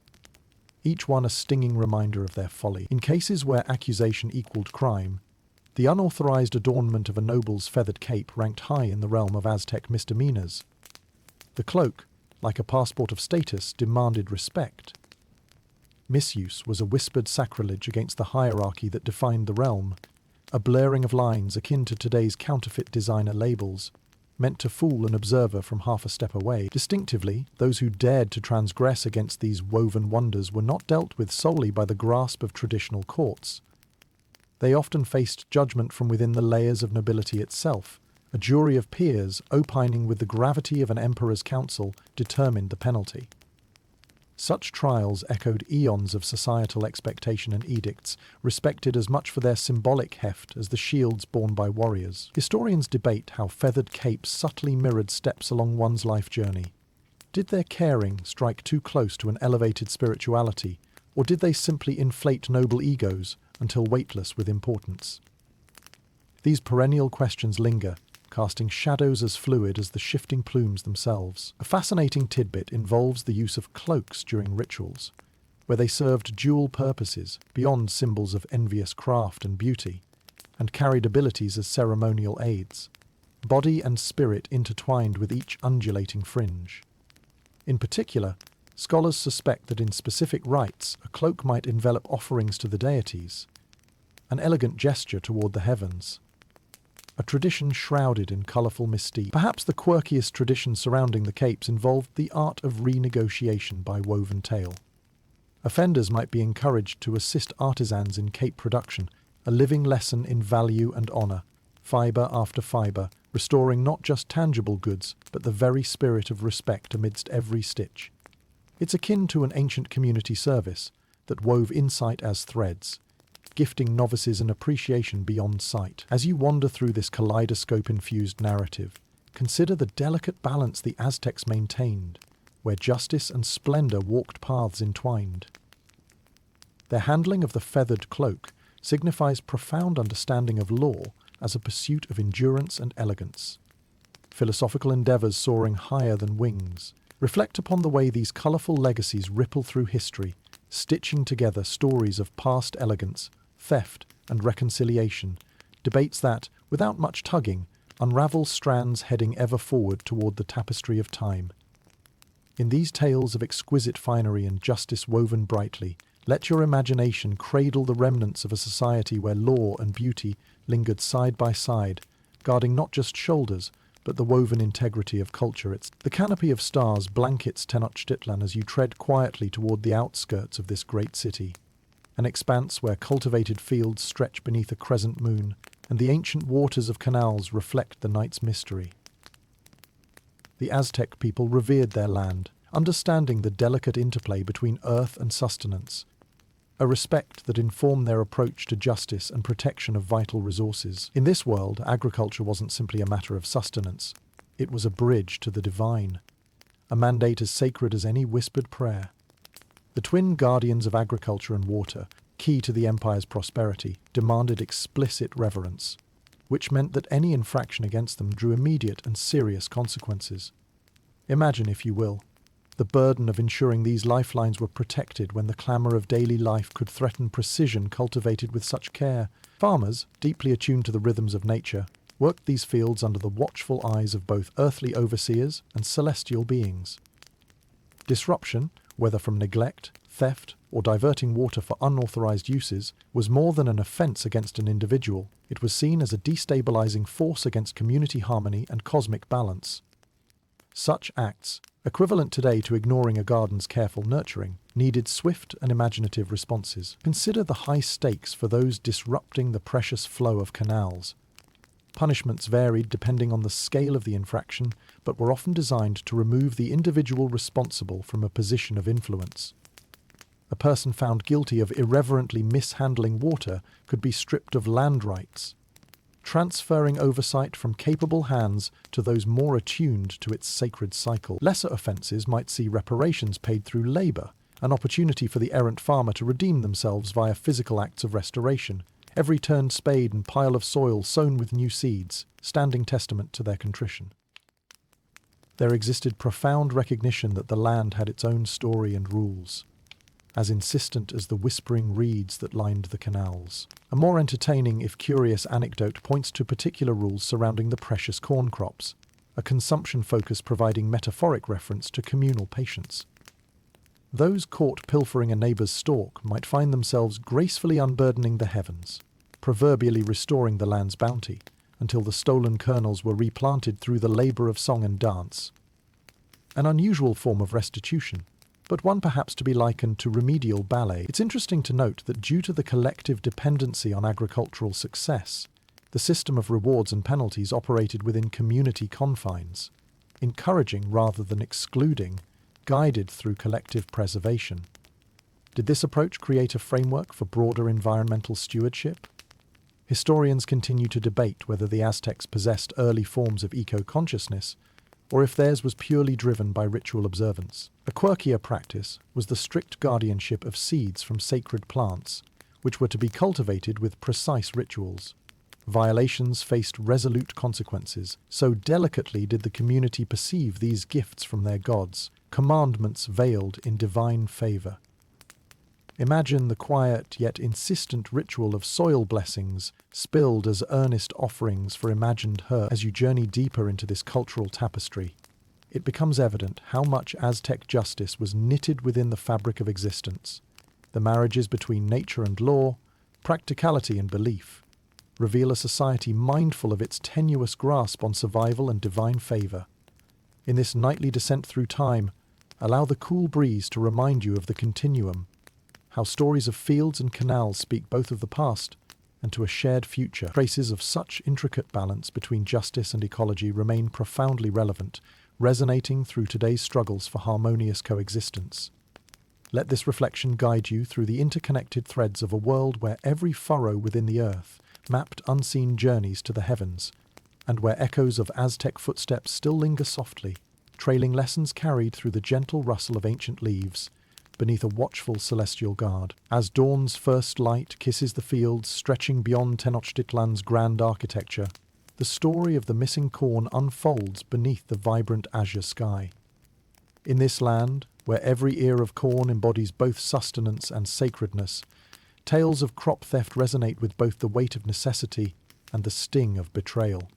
Each one a stinging reminder of their folly. In cases where accusation equaled crime, the unauthorized adornment of a noble's feathered cape ranked high in the realm of Aztec misdemeanors. The cloak, like a passport of status, demanded respect. Misuse was a whispered sacrilege against the hierarchy that defined the realm, a blurring of lines akin to today's counterfeit designer labels, meant to fool an observer from half a step away. Distinctively, those who dared to transgress against these woven wonders were not dealt with solely by the grasp of traditional courts. They often faced judgment from within the layers of nobility itself. A jury of peers, opining with the gravity of an emperor's council, determined the penalty. Such trials echoed eons of societal expectation and edicts, respected as much for their symbolic heft as the shields borne by warriors. Historians debate how feathered capes subtly mirrored steps along one's life journey. Did their caring strike too close to an elevated spirituality, or did they simply inflate noble egos until weightless with importance? These perennial questions linger, casting shadows as fluid as the shifting plumes themselves. A fascinating tidbit involves the use of cloaks during rituals, where they served dual purposes beyond symbols of envious craft and beauty, and carried abilities as ceremonial aids, body and spirit intertwined with each undulating fringe. In particular, scholars suspect that in specific rites, a cloak might envelop offerings to the deities, an elegant gesture toward the heavens. A tradition shrouded in colourful mystique. Perhaps the quirkiest tradition surrounding the capes involved the art of renegotiation by woven tail. Offenders might be encouraged to assist artisans in cape production, a living lesson in value and honour, fibre after fibre, restoring not just tangible goods, but the very spirit of respect amidst every stitch. It's akin to an ancient community service that wove insight as threads, gifting novices an appreciation beyond sight. As you wander through this kaleidoscope-infused narrative, consider the delicate balance the Aztecs maintained, where justice and splendour walked paths entwined. Their handling of the feathered cloak signifies profound understanding of law as a pursuit of endurance and elegance. Philosophical endeavours soaring higher than wings reflect upon the way these colourful legacies ripple through history, stitching together stories of past elegance, theft, and reconciliation, debates that, without much tugging, unravel strands heading ever forward toward the tapestry of time. In these tales of exquisite finery and justice woven brightly, let your imagination cradle the remnants of a society where law and beauty lingered side by side, guarding not just shoulders, but the woven integrity of culture. The canopy of stars blankets Tenochtitlán as you tread quietly toward the outskirts of this great city, an expanse where cultivated fields stretch beneath a crescent moon, and the ancient waters of canals reflect the night's mystery. The Aztec people revered their land, understanding the delicate interplay between earth and sustenance, a respect that informed their approach to justice and protection of vital resources. In this world, agriculture wasn't simply a matter of sustenance. It was a bridge to the divine, a mandate as sacred as any whispered prayer. The twin guardians of agriculture and water, key to the empire's prosperity, demanded explicit reverence, which meant that any infraction against them drew immediate and serious consequences. Imagine, if you will, the burden of ensuring these lifelines were protected when the clamour of daily life could threaten precision cultivated with such care. Farmers, deeply attuned to the rhythms of nature, worked these fields under the watchful eyes of both earthly overseers and celestial beings. Disruption, whether from neglect, theft, or diverting water for unauthorized uses, was more than an offense against an individual. It was seen as a destabilizing force against community harmony and cosmic balance. Such acts, equivalent today to ignoring a garden's careful nurturing, needed swift and imaginative responses. Consider the high stakes for those disrupting the precious flow of canals. Punishments varied depending on the scale of the infraction, but were often designed to remove the individual responsible from a position of influence. A person found guilty of irreverently mishandling water could be stripped of land rights, transferring oversight from capable hands to those more attuned to its sacred cycle. Lesser offences might see reparations paid through labour, an opportunity for the errant farmer to redeem themselves via physical acts of restoration, every turned spade and pile of soil sown with new seeds, standing testament to their contrition. There existed profound recognition that the land had its own story and rules, as insistent as the whispering reeds that lined the canals. A more entertaining, if curious, anecdote points to particular rules surrounding the precious corn crops, a consumption focus providing metaphoric reference to communal patience. Those caught pilfering a neighbour's stalk might find themselves gracefully unburdening the heavens, proverbially restoring the land's bounty, until the stolen kernels were replanted through the labour of song and dance. An unusual form of restitution, but one perhaps to be likened to remedial ballet. It's interesting to note that due to the collective dependency on agricultural success, the system of rewards and penalties operated within community confines, encouraging rather than excluding, guided through collective preservation. Did this approach create a framework for broader environmental stewardship? Historians continue to debate whether the Aztecs possessed early forms of eco-consciousness, or if theirs was purely driven by ritual observance. A quirkier practice was the strict guardianship of seeds from sacred plants, which were to be cultivated with precise rituals. Violations faced resolute consequences, so delicately did the community perceive these gifts from their gods, commandments veiled in divine favour. Imagine the quiet yet insistent ritual of soil blessings spilled as earnest offerings for imagined her. As you journey deeper into this cultural tapestry, it becomes evident how much Aztec justice was knitted within the fabric of existence. The marriages between nature and law, practicality and belief, reveal a society mindful of its tenuous grasp on survival and divine favour. In this nightly descent through time, allow the cool breeze to remind you of the continuum, how stories of fields and canals speak both of the past and to a shared future. Traces of such intricate balance between justice and ecology remain profoundly relevant, resonating through today's struggles for harmonious coexistence. Let this reflection guide you through the interconnected threads of a world where every furrow within the earth mapped unseen journeys to the heavens, and where echoes of Aztec footsteps still linger softly, trailing lessons carried through the gentle rustle of ancient leaves, beneath a watchful celestial guard. As dawn's first light kisses the fields stretching beyond Tenochtitlán's grand architecture, the story of the missing corn unfolds beneath the vibrant azure sky. In this land, where every ear of corn embodies both sustenance and sacredness, tales of crop theft resonate with both the weight of necessity and the sting of betrayal.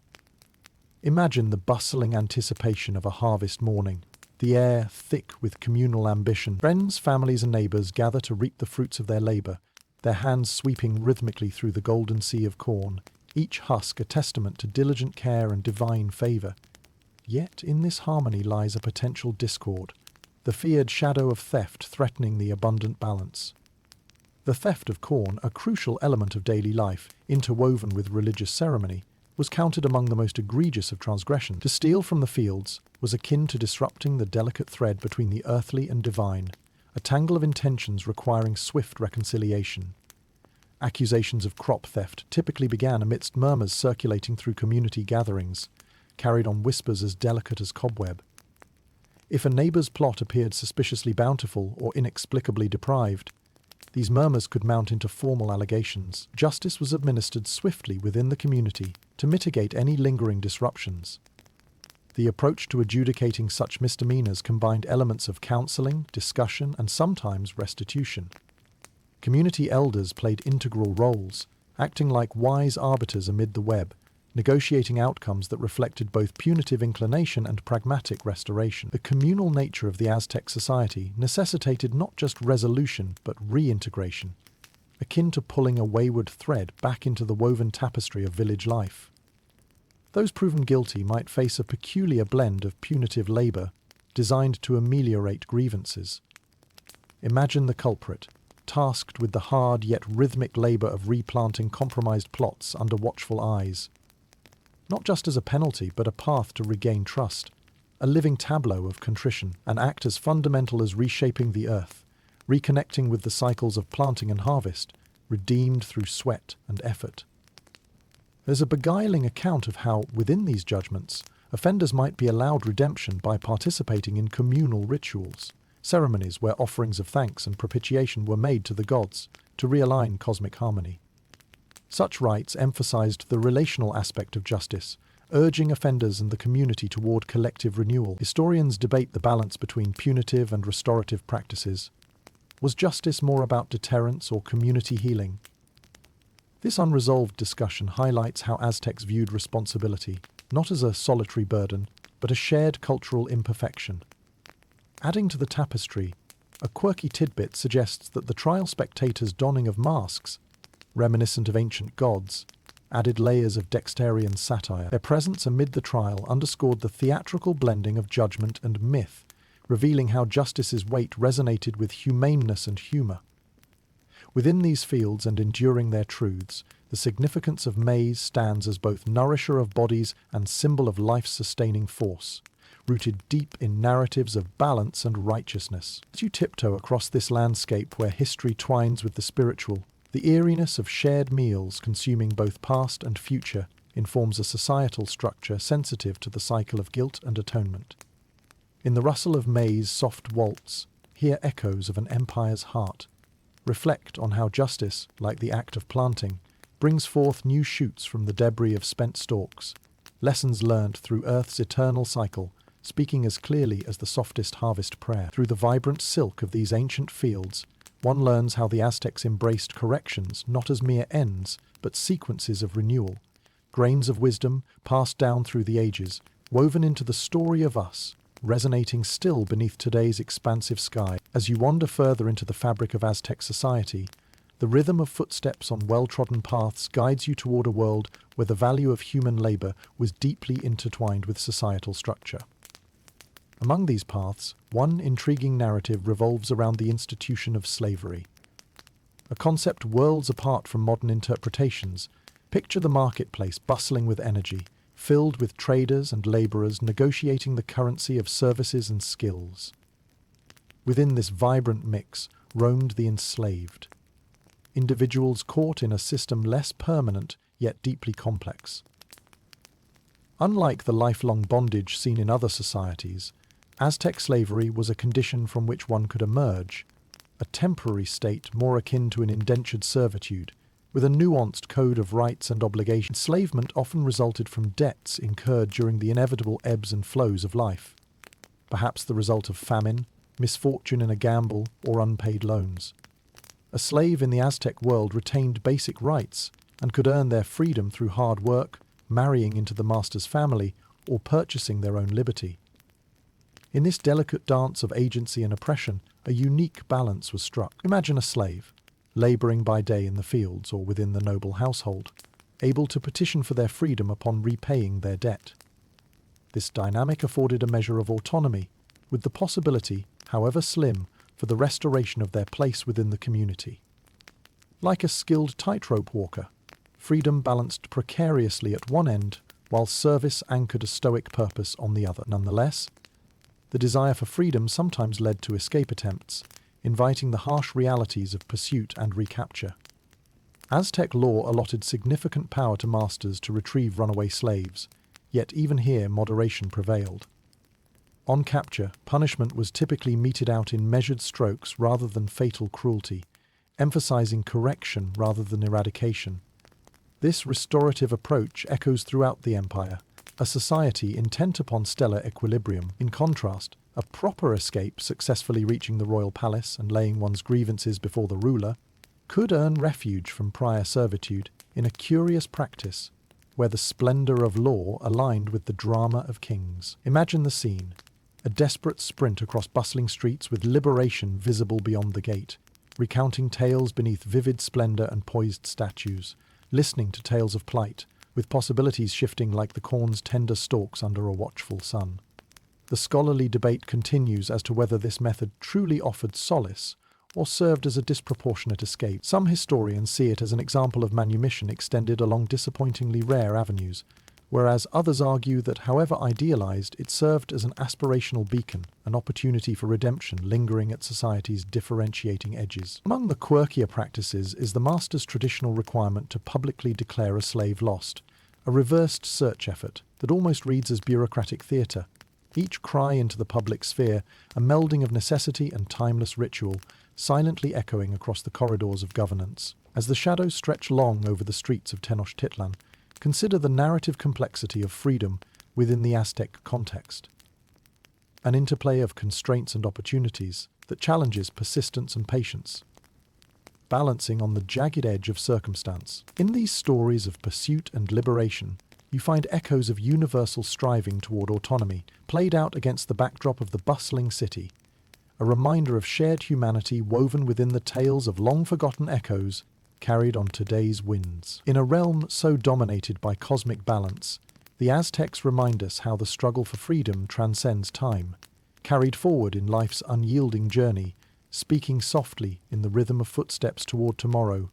Imagine the bustling anticipation of a harvest morning, the air thick with communal ambition. Friends, families and neighbours gather to reap the fruits of their labour, their hands sweeping rhythmically through the golden sea of corn, each husk a testament to diligent care and divine favour. Yet in this harmony lies a potential discord, the feared shadow of theft threatening the abundant balance. The theft of corn, a crucial element of daily life, interwoven with religious ceremony, was counted among the most egregious of transgressions. To steal from the fields was akin to disrupting the delicate thread between the earthly and divine, a tangle of intentions requiring swift reconciliation. Accusations of crop theft typically began amidst murmurs circulating through community gatherings, carried on whispers as delicate as cobweb. If a neighbour's plot appeared suspiciously bountiful or inexplicably deprived, these murmurs could mount into formal allegations. Justice was administered swiftly within the community to mitigate any lingering disruptions. The approach to adjudicating such misdemeanors combined elements of counseling, discussion, and sometimes restitution. Community elders played integral roles, acting like wise arbiters amid the web, negotiating outcomes that reflected both punitive inclination and pragmatic restoration. The communal nature of the Aztec society necessitated not just resolution but reintegration, akin to pulling a wayward thread back into the woven tapestry of village life. Those proven guilty might face a peculiar blend of punitive labour designed to ameliorate grievances. Imagine the culprit, tasked with the hard yet rhythmic labour of replanting compromised plots under watchful eyes. not just as a penalty but a path to regain trust, a living tableau of contrition, an act as fundamental as reshaping the earth, reconnecting with the cycles of planting and harvest, redeemed through sweat and effort. There's a beguiling account of how, within these judgments, offenders might be allowed redemption by participating in communal rituals, ceremonies where offerings of thanks and propitiation were made to the gods to realign cosmic harmony. Such rites emphasized the relational aspect of justice, urging offenders and the community toward collective renewal. Historians debate the balance between punitive and restorative practices. Was justice more about deterrence or community healing? This unresolved discussion highlights how Aztecs viewed responsibility, not as a solitary burden, but a shared cultural imperfection. Adding to the tapestry, a quirky tidbit suggests that the trial spectators' donning of masks, reminiscent of ancient gods, added layers of Dexterian satire. Their presence amid the trial underscored the theatrical blending of judgment and myth, revealing how justice's weight resonated with humaneness and humour. Within these fields and enduring their truths, the significance of maize stands as both nourisher of bodies and symbol of life's sustaining force, rooted deep in narratives of balance and righteousness. As you tiptoe across this landscape where history twines with the spiritual, the eeriness of shared meals consuming both past and future informs a societal structure sensitive to the cycle of guilt and atonement. In the rustle of maize soft waltz, hear echoes of an empire's heart. Reflect on how justice, like the act of planting, brings forth new shoots from the debris of spent stalks, lessons learned through Earth's eternal cycle, speaking as clearly as the softest harvest prayer. Through the vibrant silk of these ancient fields, one learns how the Aztecs embraced corrections not as mere ends, but sequences of renewal, grains of wisdom passed down through the ages, woven into the story of us, resonating still beneath today's expansive sky. As you wander further into the fabric of Aztec society, the rhythm of footsteps on well-trodden paths guides you toward a world where the value of human labor was deeply intertwined with societal structure. Among these paths, one intriguing narrative revolves around the institution of slavery. A concept worlds apart from modern interpretations. Picture the marketplace bustling with energy, filled with traders and laborers negotiating the currency of services and skills. Within this vibrant mix roamed the enslaved, individuals caught in a system less permanent yet deeply complex. Unlike the lifelong bondage seen in other societies, Aztec slavery was a condition from which one could emerge, a temporary state more akin to an indentured servitude, with a nuanced code of rights and obligations. Enslavement often resulted from debts incurred during the inevitable ebbs and flows of life, perhaps the result of famine, misfortune in a gamble, or unpaid loans. A slave in the Aztec world retained basic rights and could earn their freedom through hard work, marrying into the master's family, or purchasing their own liberty. In this delicate dance of agency and oppression, a unique balance was struck. Imagine a slave, labouring by day in the fields or within the noble household, able to petition for their freedom upon repaying their debt. This dynamic afforded a measure of autonomy, with the possibility, however slim, for the restoration of their place within the community. Like a skilled tightrope walker, freedom balanced precariously at one end, while service anchored a stoic purpose on the other. Nonetheless, the desire for freedom sometimes led to escape attempts, inviting the harsh realities of pursuit and recapture. Aztec law allotted significant power to masters to retrieve runaway slaves, yet even here moderation prevailed. On capture, punishment was typically meted out in measured strokes rather than fatal cruelty, emphasizing correction rather than eradication. This restorative approach echoes throughout the empire, a society intent upon stellar equilibrium. In contrast, a proper escape, successfully reaching the royal palace and laying one's grievances before the ruler, could earn refuge from prior servitude in a curious practice where the splendor of law aligned with the drama of kings. Imagine the scene, a desperate sprint across bustling streets with liberation visible beyond the gate, recounting tales beneath vivid splendor and poised statues, listening to tales of plight, with possibilities shifting like the corn's tender stalks under a watchful sun. The scholarly debate continues as to whether this method truly offered solace or served as a disproportionate escape. Some historians see it as an example of manumission extended along disappointingly rare avenues, whereas others argue that, however idealized, it served as an aspirational beacon, an opportunity for redemption lingering at society's differentiating edges. Among the quirkier practices is the master's traditional requirement to publicly declare a slave lost, a reversed search effort that almost reads as bureaucratic theatre. Each cry into the public sphere, a melding of necessity and timeless ritual, silently echoing across the corridors of governance. As the shadows stretch long over the streets of Tenochtitlan, consider the narrative complexity of freedom within the Aztec context. An interplay of constraints and opportunities that challenges persistence and patience, balancing on the jagged edge of circumstance. In these stories of pursuit and liberation, you find echoes of universal striving toward autonomy, played out against the backdrop of the bustling city, a reminder of shared humanity woven within the tales of long-forgotten echoes carried on today's winds. In a realm so dominated by cosmic balance, the Aztecs remind us how the struggle for freedom transcends time, carried forward in life's unyielding journey, speaking softly in the rhythm of footsteps toward tomorrow,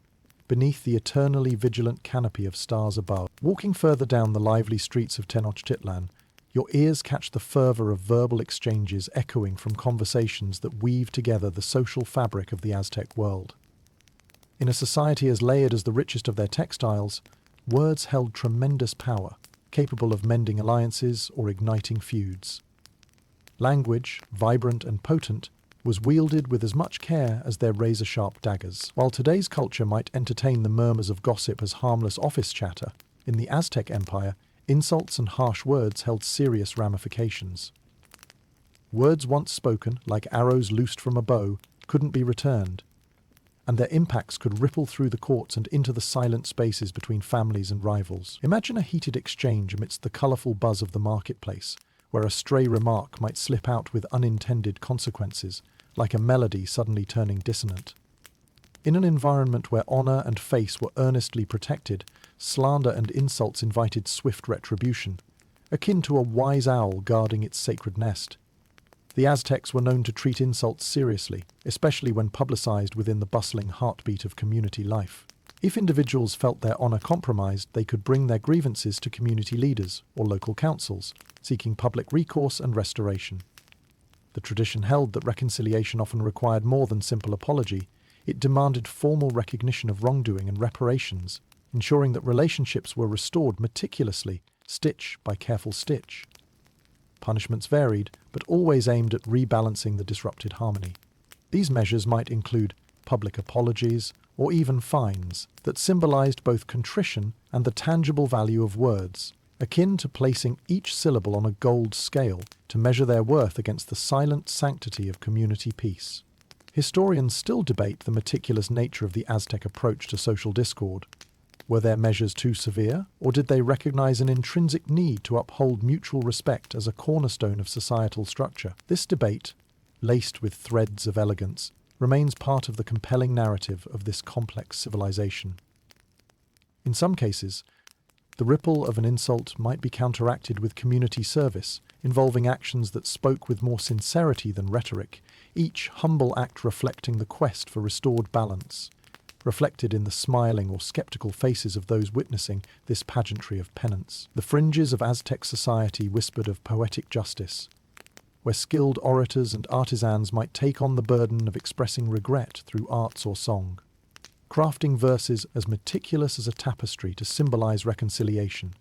beneath the eternally vigilant canopy of stars above. Walking further down the lively streets of Tenochtitlan, your ears catch the fervor of verbal exchanges echoing from conversations that weave together the social fabric of the Aztec world. In a society as layered as the richest of their textiles, words held tremendous power, capable of mending alliances or igniting feuds. Language, vibrant and potent, was wielded with as much care as their razor-sharp daggers. While today's culture might entertain the murmurs of gossip as harmless office chatter, in the Aztec Empire, insults and harsh words held serious ramifications. Words once spoken, like arrows loosed from a bow, couldn't be returned, and their impacts could ripple through the courts and into the silent spaces between families and rivals. Imagine a heated exchange amidst the colourful buzz of the marketplace, where a stray remark might slip out with unintended consequences, like a melody suddenly turning dissonant. In an environment where honour and face were earnestly protected, slander and insults invited swift retribution, akin to a wise owl guarding its sacred nest. The Aztecs were known to treat insults seriously, especially when publicized within the bustling heartbeat of community life. If individuals felt their honour compromised, they could bring their grievances to community leaders or local councils, seeking public recourse and restoration. The tradition held that reconciliation often required more than simple apology. It demanded formal recognition of wrongdoing and reparations, ensuring that relationships were restored meticulously, stitch by careful stitch. Punishments varied, but always aimed at rebalancing the disrupted harmony. These measures might include public apologies or even fines that symbolized both contrition and the tangible value of words, akin to placing each syllable on a gold scale to measure their worth against the silent sanctity of community peace. Historians still debate the meticulous nature of the Aztec approach to social discord. Were their measures too severe, or did they recognize an intrinsic need to uphold mutual respect as a cornerstone of societal structure? This debate, laced with threads of elegance, remains part of the compelling narrative of this complex civilization. In some cases, the ripple of an insult might be counteracted with community service, involving actions that spoke with more sincerity than rhetoric, each humble act reflecting the quest for restored balance, reflected in the smiling or skeptical faces of those witnessing this pageantry of penance. The fringes of Aztec society whispered of poetic justice, where skilled orators and artisans might take on the burden of expressing regret through arts or song, crafting verses as meticulous as a tapestry to symbolize reconciliation.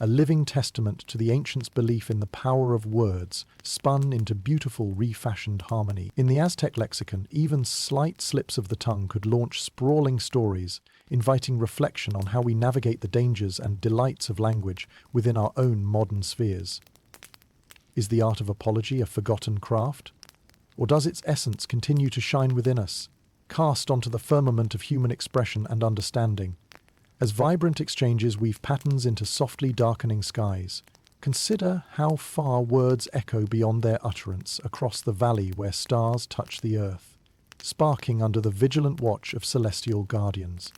A living testament to the ancients' belief in the power of words, spun into beautiful refashioned harmony. In the Aztec lexicon, even slight slips of the tongue could launch sprawling stories, inviting reflection on how we navigate the dangers and delights of language within our own modern spheres. Is the art of apology a forgotten craft? Or does its essence continue to shine within us, cast onto the firmament of human expression and understanding? As vibrant exchanges weave patterns into softly darkening skies, consider how far words echo beyond their utterance across the valley where stars touch the earth, sparking under the vigilant watch of celestial guardians.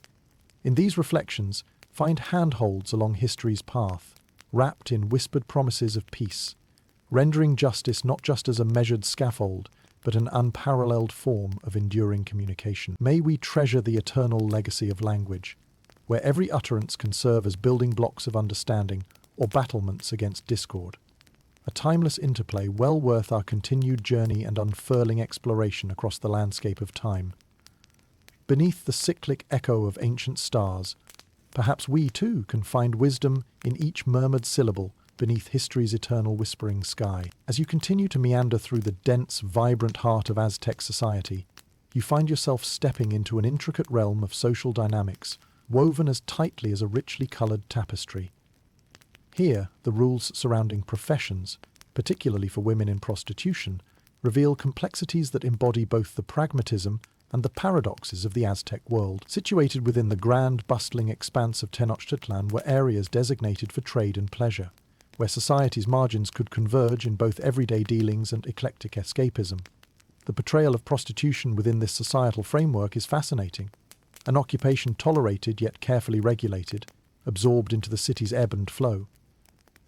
In these reflections, find handholds along history's path, wrapped in whispered promises of peace, rendering justice not just as a measured scaffold, but an unparalleled form of enduring communication. May we treasure the eternal legacy of language, where every utterance can serve as building blocks of understanding or battlements against discord. A timeless interplay well worth our continued journey and unfurling exploration across the landscape of time. Beneath the cyclic echo of ancient stars, perhaps we too can find wisdom in each murmured syllable beneath history's eternal whispering sky. As you continue to meander through the dense, vibrant heart of Aztec society, you find yourself stepping into an intricate realm of social dynamics, woven as tightly as a richly coloured tapestry. Here, the rules surrounding professions, particularly for women in prostitution, reveal complexities that embody both the pragmatism and the paradoxes of the Aztec world. Situated within the grand, bustling expanse of Tenochtitlan were areas designated for trade and pleasure, where society's margins could converge in both everyday dealings and eclectic escapism. The portrayal of prostitution within this societal framework is fascinating. An occupation tolerated yet carefully regulated, absorbed into the city's ebb and flow.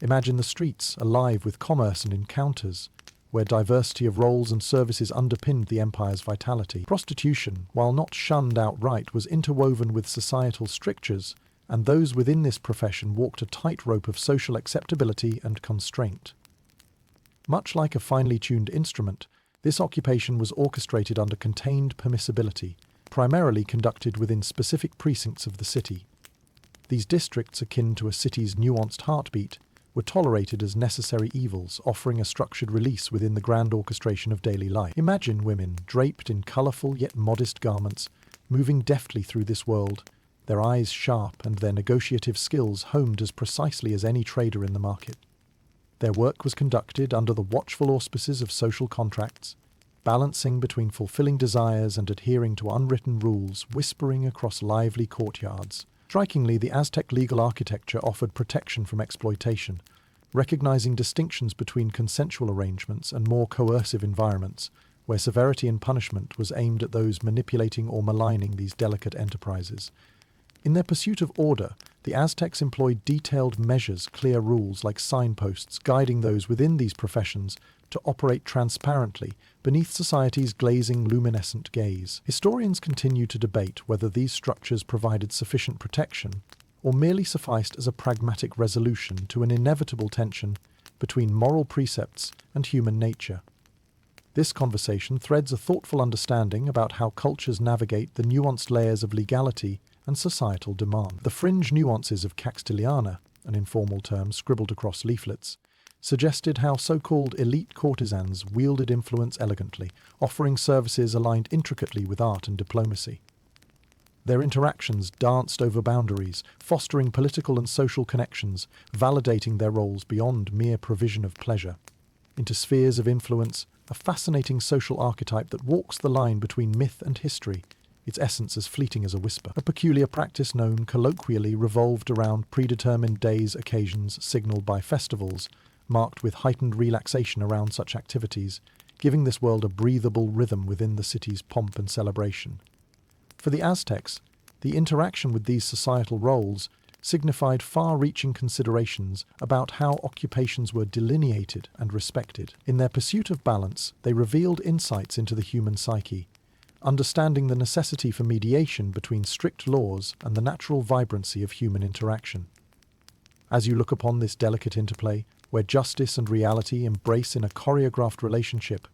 Imagine the streets alive with commerce and encounters, where diversity of roles and services underpinned the empire's vitality. Prostitution, while not shunned outright, was interwoven with societal strictures, and those within this profession walked a tightrope of social acceptability and constraint. Much like a finely tuned instrument, this occupation was orchestrated under contained permissibility, primarily conducted within specific precincts of the city. These districts, akin to a city's nuanced heartbeat, were tolerated as necessary evils, offering a structured release within the grand orchestration of daily life. Imagine women, draped in colourful yet modest garments, moving deftly through this world, their eyes sharp and their negotiative skills honed as precisely as any trader in the market. Their work was conducted under the watchful auspices of social contracts, balancing between fulfilling desires and adhering to unwritten rules, whispering across lively courtyards. Strikingly, the Aztec legal architecture offered protection from exploitation, recognizing distinctions between consensual arrangements and more coercive environments, where severity in punishment was aimed at those manipulating or maligning these delicate enterprises. In their pursuit of order, the Aztecs employed detailed measures, clear rules like signposts guiding those within these professions to operate transparently beneath society's glazing, luminescent gaze. Historians continue to debate whether these structures provided sufficient protection or merely sufficed as a pragmatic resolution to an inevitable tension between moral precepts and human nature. This conversation threads a thoughtful understanding about how cultures navigate the nuanced layers of legality and societal demand. The fringe nuances of Caxtiliana, an informal term scribbled across leaflets, suggested how so-called elite courtesans wielded influence elegantly, offering services aligned intricately with art and diplomacy. Their interactions danced over boundaries, fostering political and social connections, validating their roles beyond mere provision of pleasure, into spheres of influence, a fascinating social archetype that walks the line between myth and history, its essence as fleeting as a whisper. A peculiar practice known colloquially revolved around predetermined days, occasions signalled by festivals, marked with heightened relaxation around such activities, giving this world a breathable rhythm within the city's pomp and celebration. For the Aztecs, the interaction with these societal roles signified far-reaching considerations about how occupations were delineated and respected. In their pursuit of balance, they revealed insights into the human psyche, understanding the necessity for mediation between strict laws and the natural vibrancy of human interaction. As you look upon this delicate interplay, where justice and reality embrace in a choreographed relationship,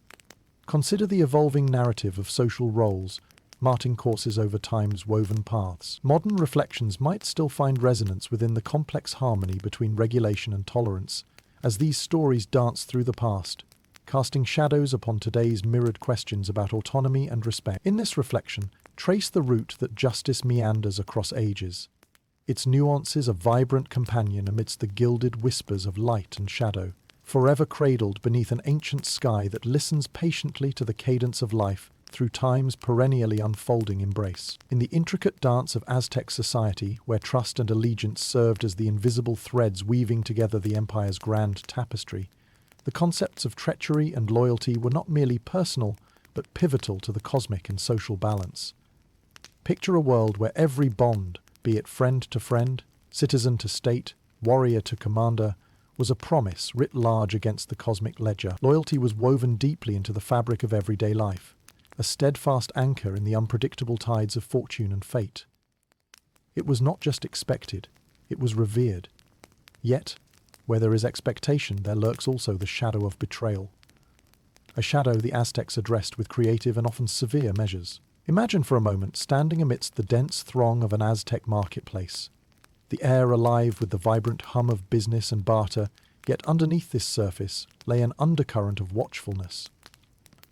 consider the evolving narrative of social roles, marking courses over time's woven paths. Modern reflections might still find resonance within the complex harmony between regulation and tolerance, as these stories dance through the past, casting shadows upon today's mirrored questions about autonomy and respect. In this reflection, trace the route that justice meanders across ages, its nuances a vibrant companion amidst the gilded whispers of light and shadow, forever cradled beneath an ancient sky that listens patiently to the cadence of life through time's perennially unfolding embrace. In the intricate dance of Aztec society, where trust and allegiance served as the invisible threads weaving together the empire's grand tapestry, the concepts of treachery and loyalty were not merely personal, but pivotal to the cosmic and social balance. Picture a world where every bond, be it friend to friend, citizen to state, warrior to commander, was a promise writ large against the cosmic ledger. Loyalty was woven deeply into the fabric of everyday life, a steadfast anchor in the unpredictable tides of fortune and fate. It was not just expected, it was revered. Yet, where there is expectation, there lurks also the shadow of betrayal. A shadow the Aztecs addressed with creative and often severe measures. Imagine for a moment standing amidst the dense throng of an Aztec marketplace, the air alive with the vibrant hum of business and barter, yet underneath this surface lay an undercurrent of watchfulness.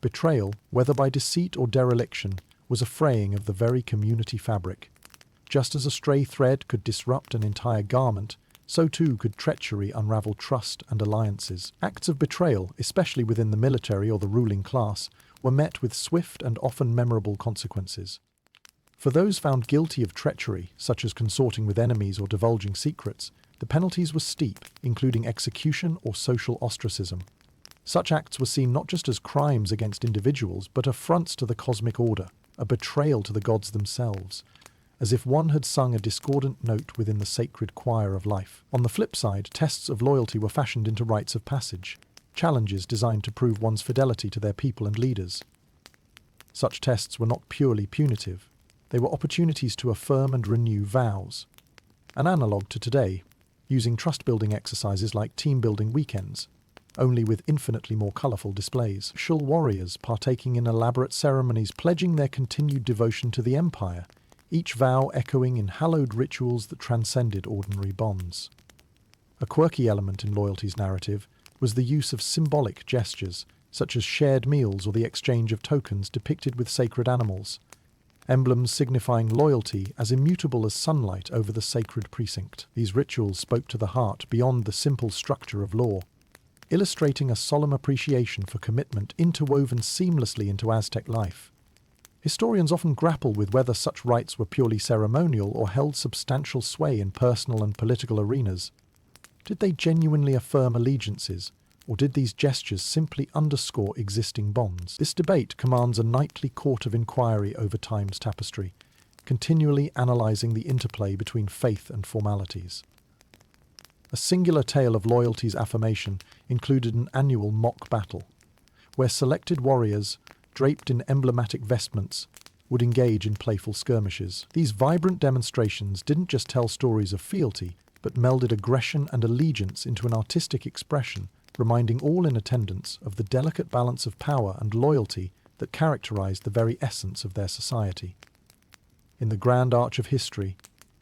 Betrayal, whether by deceit or dereliction, was a fraying of the very community fabric. Just as a stray thread could disrupt an entire garment, so too could treachery unravel trust and alliances. Acts of betrayal, especially within the military or the ruling class, were met with swift and often memorable consequences. For those found guilty of treachery, such as consorting with enemies or divulging secrets, the penalties were steep, including execution or social ostracism. Such acts were seen not just as crimes against individuals, but affronts to the cosmic order, a betrayal to the gods themselves, as if one had sung a discordant note within the sacred choir of life. On the flip side, tests of loyalty were fashioned into rites of passage, challenges designed to prove one's fidelity to their people and leaders. Such tests were not purely punitive. They were opportunities to affirm and renew vows. An analogue to today, using trust-building exercises like team-building weekends, only with infinitely more colourful displays. Judicial warriors partaking in elaborate ceremonies pledging their continued devotion to the empire, each vow echoing in hallowed rituals that transcended ordinary bonds. A quirky element in loyalty's narrative was the use of symbolic gestures, such as shared meals or the exchange of tokens depicted with sacred animals, emblems signifying loyalty as immutable as sunlight over the sacred precinct. These rituals spoke to the heart beyond the simple structure of law, illustrating a solemn appreciation for commitment interwoven seamlessly into Aztec life. Historians often grapple with whether such rites were purely ceremonial or held substantial sway in personal and political arenas. Did they genuinely affirm allegiances, or did these gestures simply underscore existing bonds? This debate commands a nightly court of inquiry over time's tapestry, continually analysing the interplay between faith and formalities. A singular tale of loyalty's affirmation included an annual mock battle, where selected warriors, draped in emblematic vestments, would engage in playful skirmishes. These vibrant demonstrations didn't just tell stories of fealty, but melded aggression and allegiance into an artistic expression, reminding all in attendance of the delicate balance of power and loyalty that characterized the very essence of their society. In the grand arch of history,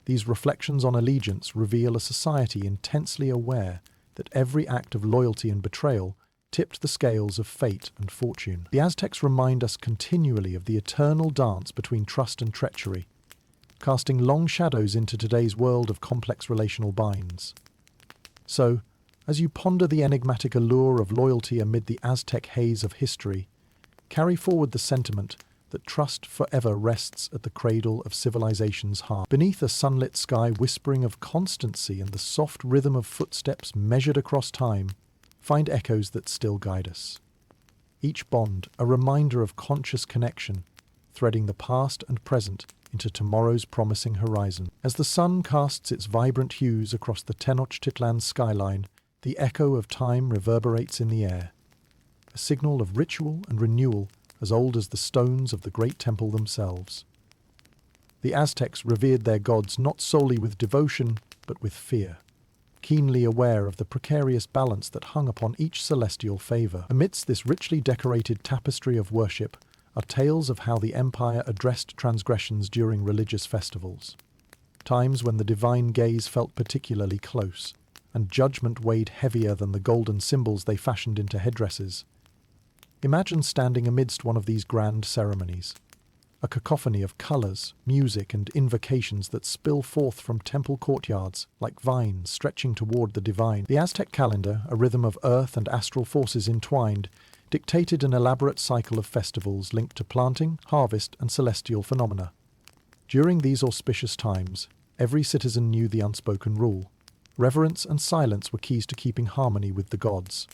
these reflections on allegiance reveal a society intensely aware that every act of loyalty and betrayal tipped the scales of fate and fortune. The Aztecs remind us continually of the eternal dance between trust and treachery, casting long shadows into today's world of complex relational binds. So, as you ponder the enigmatic allure of loyalty amid the Aztec haze of history, carry forward the sentiment that trust forever rests at the cradle of civilization's heart. Beneath a sunlit sky whispering of constancy and the soft rhythm of footsteps measured across time, find echoes that still guide us. Each bond, a reminder of conscious connection, threading the past and present into tomorrow's promising horizon. As the sun casts its vibrant hues across the Tenochtitlán skyline, the echo of time reverberates in the air, a signal of ritual and renewal as old as the stones of the great temple themselves. The Aztecs revered their gods not solely with devotion, but with fear, keenly aware of the precarious balance that hung upon each celestial favor. Amidst this richly decorated tapestry of worship are tales of how the empire addressed transgressions during religious festivals, times when the divine gaze felt particularly close, and judgment weighed heavier than the golden symbols they fashioned into headdresses. Imagine standing amidst one of these grand ceremonies, a cacophony of colors, music, and invocations that spill forth from temple courtyards like vines stretching toward the divine. The Aztec calendar, a rhythm of earth and astral forces entwined, dictated an elaborate cycle of festivals linked to planting, harvest, and celestial phenomena. During these auspicious times, every citizen knew the unspoken rule. Reverence and silence were keys to keeping harmony with the gods.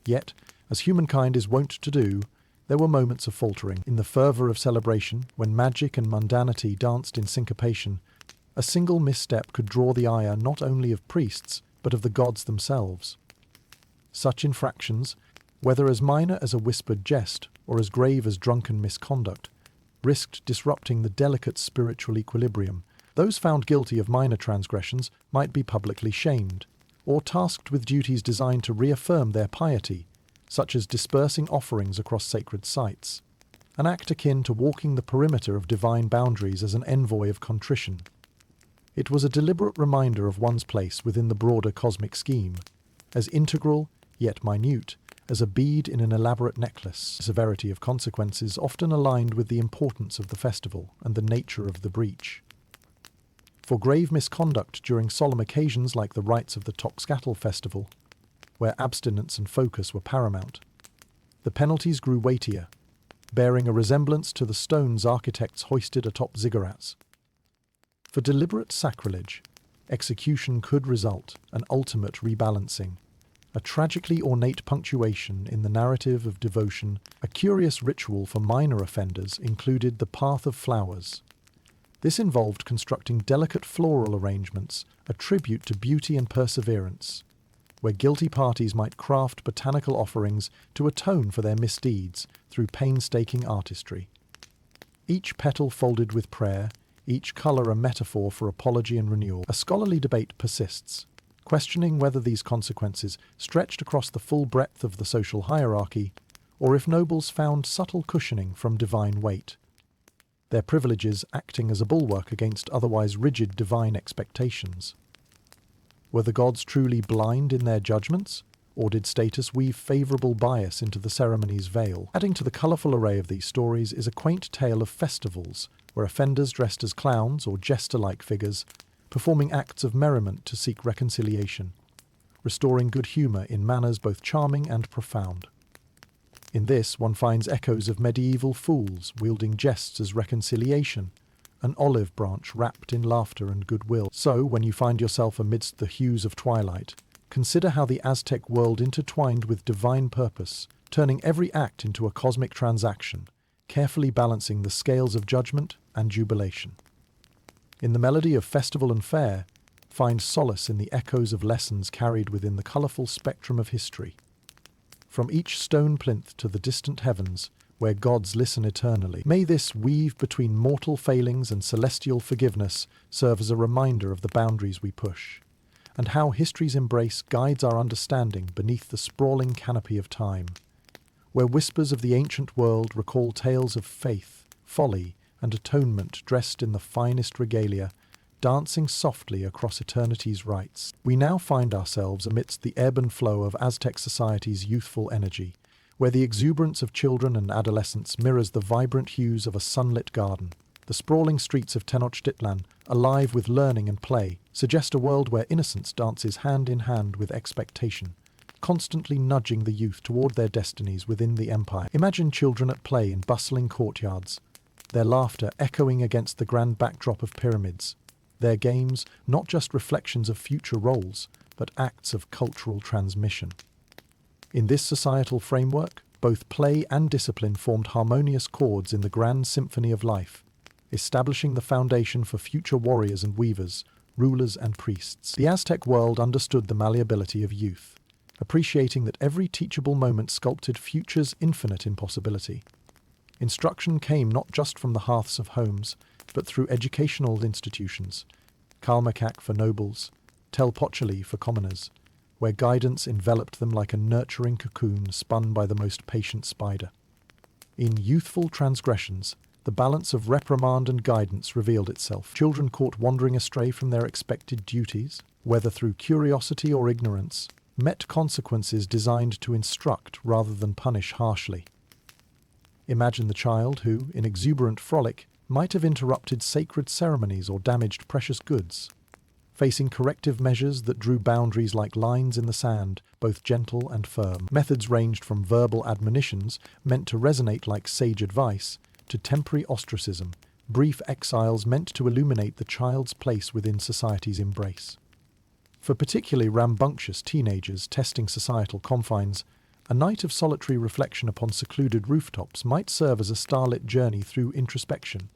Yet, as humankind is wont to do, there were moments of faltering. In the fervour of celebration, when magic and mundanity danced in syncopation, a single misstep could draw the ire not only of priests, but of the gods themselves. Such infractions, whether as minor as a whispered jest or as grave as drunken misconduct, risked disrupting the delicate spiritual equilibrium, Those found guilty of minor transgressions might be publicly shamed, or tasked with duties designed to reaffirm their piety, such as dispersing offerings across sacred sites, an act akin to walking the perimeter of divine boundaries as an envoy of contrition. It was a deliberate reminder of one's place within the broader cosmic scheme, as integral, yet minute, as a bead in an elaborate necklace. The severity of consequences often aligned with the importance of the festival and the nature of the breach. For grave misconduct during solemn occasions like the rites of the Tenochtitlán festival, where abstinence and focus were paramount, the penalties grew weightier, bearing a resemblance to the stones architects hoisted atop ziggurats. For deliberate sacrilege, execution could result an ultimate rebalancing, a tragically ornate punctuation in the narrative of devotion. A curious ritual for minor offenders included the Path of Flowers. This involved constructing delicate floral arrangements, a tribute to beauty and perseverance, where guilty parties might craft botanical offerings to atone for their misdeeds through painstaking artistry. Each petal folded with prayer, each colour a metaphor for apology and renewal. A scholarly debate persists, questioning whether these consequences stretched across the full breadth of the social hierarchy, or if nobles found subtle cushioning from divine weight, their privileges acting as a bulwark against otherwise rigid divine expectations. Were the gods truly blind in their judgments, or did status weave favourable bias into the ceremony's veil? Adding to the colourful array of these stories is a quaint tale of festivals, where offenders dressed as clowns or jester-like figures, performing acts of merriment to seek reconciliation, restoring good humour in manners both charming and profound. In this, one finds echoes of medieval fools wielding jests as reconciliation, an olive branch wrapped in laughter and goodwill. So, when you find yourself amidst the hues of twilight, consider how the Aztec world intertwined with divine purpose, turning every act into a cosmic transaction, carefully balancing the scales of judgment and jubilation. In the melody of festival and fair, find solace in the echoes of lessons carried within the colourful spectrum of history. From each stone plinth to the distant heavens, where gods listen eternally, may this weave between mortal failings and celestial forgiveness serve as a reminder of the boundaries we push, and how history's embrace guides our understanding beneath the sprawling canopy of time, where whispers of the ancient world recall tales of faith, folly, and atonement dressed in the finest regalia, dancing softly across eternity's rites. We now find ourselves amidst the ebb and flow of Aztec society's youthful energy, where the exuberance of children and adolescents mirrors the vibrant hues of a sunlit garden. The sprawling streets of Tenochtitlán, alive with learning and play, suggest a world where innocence dances hand in hand with expectation, constantly nudging the youth toward their destinies within the empire. Imagine children at play in bustling courtyards, their laughter echoing against the grand backdrop of pyramids, their games not just reflections of future roles, but acts of cultural transmission. In this societal framework, both play and discipline formed harmonious chords in the grand symphony of life, establishing the foundation for future warriors and weavers, rulers and priests. The Aztec world understood the malleability of youth, appreciating that every teachable moment sculpted future's infinite impossibility. Instruction came not just from the hearths of homes, but through educational institutions, Kalmakak for nobles, Telpochali for commoners, where guidance enveloped them like a nurturing cocoon spun by the most patient spider. In youthful transgressions, the balance of reprimand and guidance revealed itself. Children caught wandering astray from their expected duties, whether through curiosity or ignorance, met consequences designed to instruct rather than punish harshly. Imagine the child who, in exuberant frolic, might have interrupted sacred ceremonies or damaged precious goods, facing corrective measures that drew boundaries like lines in the sand, both gentle and firm. Methods ranged from verbal admonitions, meant to resonate like sage advice, to temporary ostracism, brief exiles meant to illuminate the child's place within society's embrace. For particularly rambunctious teenagers testing societal confines, a night of solitary reflection upon secluded rooftops might serve as a starlit journey through introspection,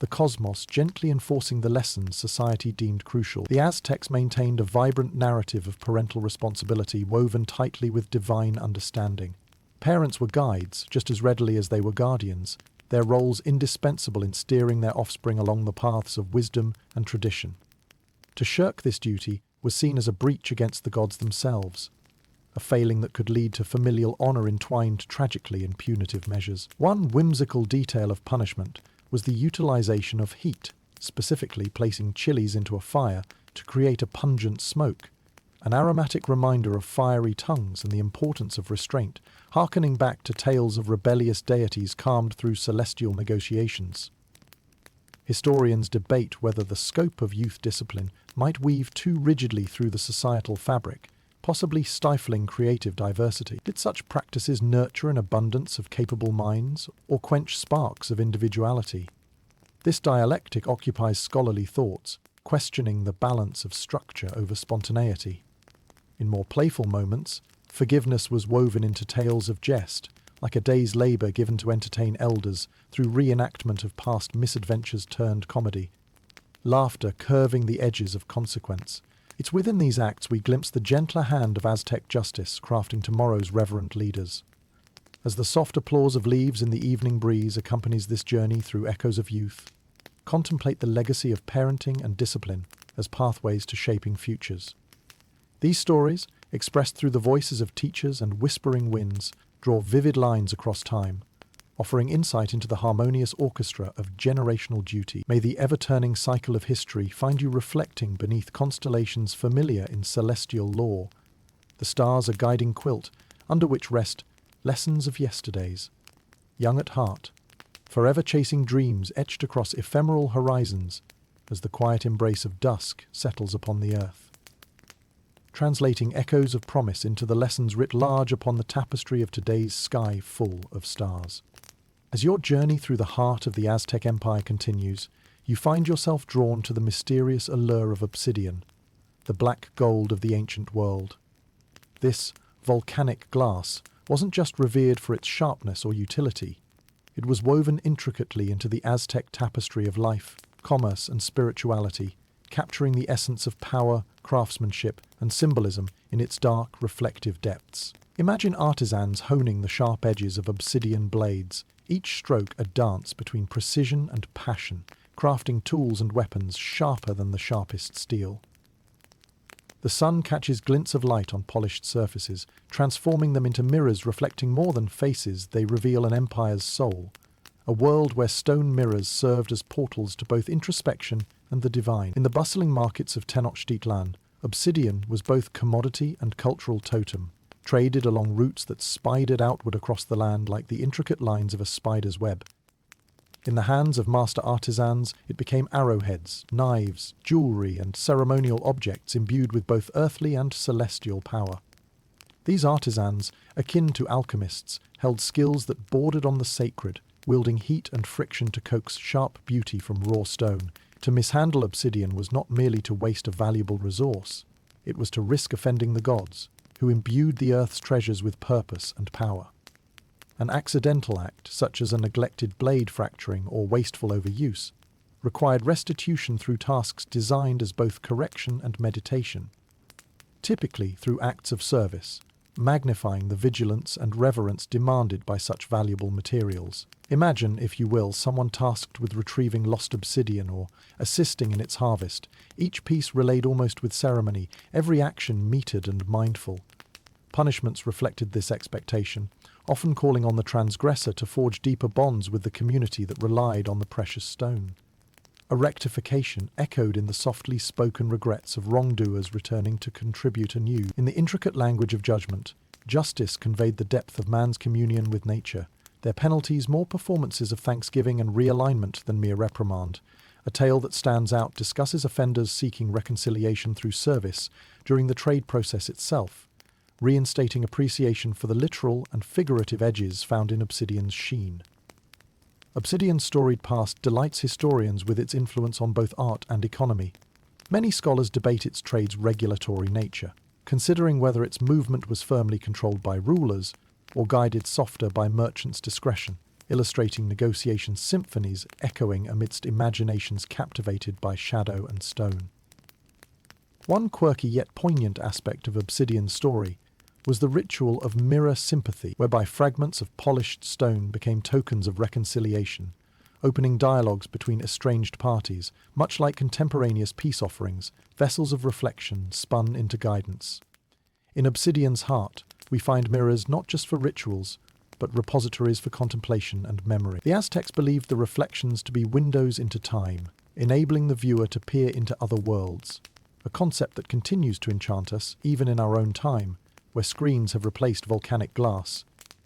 the cosmos gently enforcing the lessons society deemed crucial. The Aztecs maintained a vibrant narrative of parental responsibility woven tightly with divine understanding. Parents were guides just as readily as they were guardians, their roles indispensable in steering their offspring along the paths of wisdom and tradition. To shirk this duty was seen as a breach against the gods themselves, a failing that could lead to familial honor entwined tragically in punitive measures. One whimsical detail of punishment was the utilization of heat, specifically placing chilies into a fire to create a pungent smoke, an aromatic reminder of fiery tongues and the importance of restraint, harkening back to tales of rebellious deities calmed through celestial negotiations. Historians debate whether the scope of youth discipline might weave too rigidly through the societal fabric, possibly stifling creative diversity. Did such practices nurture an abundance of capable minds or quench sparks of individuality? This dialectic occupies scholarly thoughts, questioning the balance of structure over spontaneity. In more playful moments, forgiveness was woven into tales of jest, like a day's labour given to entertain elders through reenactment of past misadventures turned comedy. Laughter curving the edges of consequence. It's within these acts we glimpse the gentler hand of Aztec justice crafting tomorrow's reverent leaders. As the soft applause of leaves in the evening breeze accompanies this journey through echoes of youth, contemplate the legacy of parenting and discipline as pathways to shaping futures. These stories, expressed through the voices of teachers and whispering winds, draw vivid lines across time, offering insight into the harmonious orchestra of generational duty. May the ever-turning cycle of history find you reflecting beneath constellations familiar in celestial lore. The stars a guiding quilt, under which rest lessons of yesterdays. Young at heart, forever chasing dreams etched across ephemeral horizons as the quiet embrace of dusk settles upon the earth. Translating echoes of promise into the lessons writ large upon the tapestry of today's sky full of stars. As your journey through the heart of the Aztec Empire continues, you find yourself drawn to the mysterious allure of Obsidian, the black gold of the ancient world. This volcanic glass wasn't just revered for its sharpness or utility. It was woven intricately into the Aztec tapestry of life, commerce, and spirituality, capturing the essence of power, craftsmanship, and symbolism in its dark, reflective depths. Imagine artisans honing the sharp edges of obsidian blades, each stroke a dance between precision and passion, crafting tools and weapons sharper than the sharpest steel. The sun catches glints of light on polished surfaces, transforming them into mirrors reflecting more than faces. They reveal an empire's soul, a world where stone mirrors served as portals to both introspection and the divine. In the bustling markets of Tenochtitlán, obsidian was both commodity and cultural totem, traded along routes that spidered outward across the land like the intricate lines of a spider's web. In the hands of master artisans, it became arrowheads, knives, jewelry, and ceremonial objects imbued with both earthly and celestial power. These artisans, akin to alchemists, held skills that bordered on the sacred, wielding heat and friction to coax sharp beauty from raw stone. To mishandle obsidian was not merely to waste a valuable resource, it was to risk offending the gods, who imbued the earth's treasures with purpose and power. An accidental act, such as a neglected blade fracturing or wasteful overuse, required restitution through tasks designed as both correction and meditation, typically through acts of service, magnifying the vigilance and reverence demanded by such valuable materials. Imagine, if you will, someone tasked with retrieving lost obsidian or assisting in its harvest, each piece relayed almost with ceremony, every action metered and mindful. Punishments reflected this expectation, often calling on the transgressor to forge deeper bonds with the community that relied on the precious stone. A rectification echoed in the softly spoken regrets of wrongdoers returning to contribute anew. In the intricate language of judgment, justice conveyed the depth of man's communion with nature, their penalties more performances of thanksgiving and realignment than mere reprimand. A tale that stands out discusses offenders seeking reconciliation through service during the trade process itself, reinstating appreciation for the literal and figurative edges found in obsidian's sheen. Obsidian's storied past delights historians with its influence on both art and economy. Many scholars debate its trade's regulatory nature, considering whether its movement was firmly controlled by rulers or guided softer by merchants' discretion, illustrating negotiation symphonies echoing amidst imaginations captivated by shadow and stone. One quirky yet poignant aspect of Obsidian's story was the ritual of mirror sympathy, whereby fragments of polished stone became tokens of reconciliation, opening dialogues between estranged parties, much like contemporaneous peace offerings, vessels of reflection spun into guidance. In Obsidian's heart, we find mirrors not just for rituals, but repositories for contemplation and memory. The Aztecs believed the reflections to be windows into time, enabling the viewer to peer into other worlds, a concept that continues to enchant us even in our own time, where screens have replaced volcanic glass.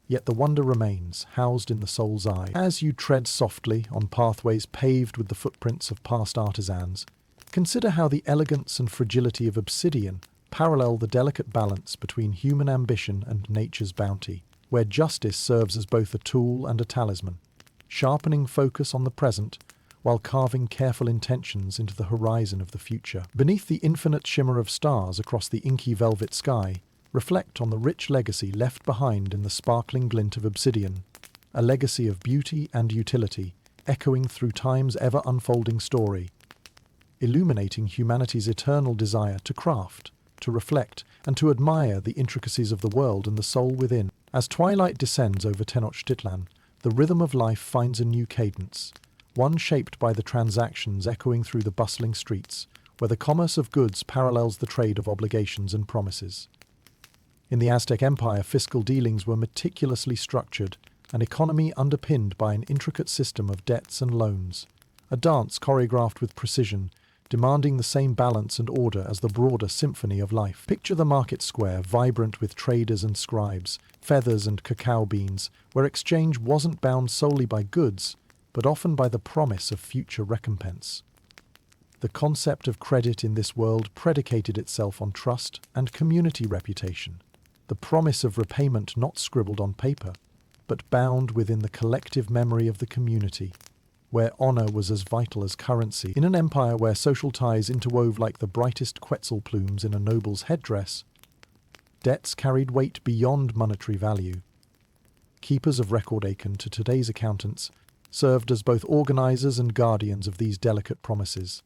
Yet the wonder remains, housed in the soul's eye. As you tread softly on pathways paved with the footprints of past artisans, consider how the elegance and fragility of obsidian parallel the delicate balance between human ambition and nature's bounty, where justice serves as both a tool and a talisman, sharpening focus on the present while carving careful intentions into the horizon of the future. Beneath the infinite shimmer of stars across the inky velvet sky, reflect on the rich legacy left behind in the sparkling glint of obsidian, a legacy of beauty and utility, echoing through time's ever-unfolding story, illuminating humanity's eternal desire to craft, to reflect, and to admire the intricacies of the world and the soul within. As twilight descends over Tenochtitlán, the rhythm of life finds a new cadence, one shaped by the transactions echoing through the bustling streets, where the commerce of goods parallels the trade of obligations and promises. In the Aztec Empire, fiscal dealings were meticulously structured, an economy underpinned by an intricate system of debts and loans, a dance choreographed with precision, demanding the same balance and order as the broader symphony of life. Picture the market square, vibrant with traders and scribes, feathers and cacao beans, where exchange wasn't bound solely by goods, but often by the promise of future recompense. The concept of credit in this world predicated itself on trust and community reputation, the promise of repayment not scribbled on paper, but bound within the collective memory of the community, where honor was as vital as currency. In an empire where social ties interwove like the brightest quetzal plumes in a noble's headdress, debts carried weight beyond monetary value. Keepers of record, akin to today's accountants, served as both organizers and guardians of these delicate promises.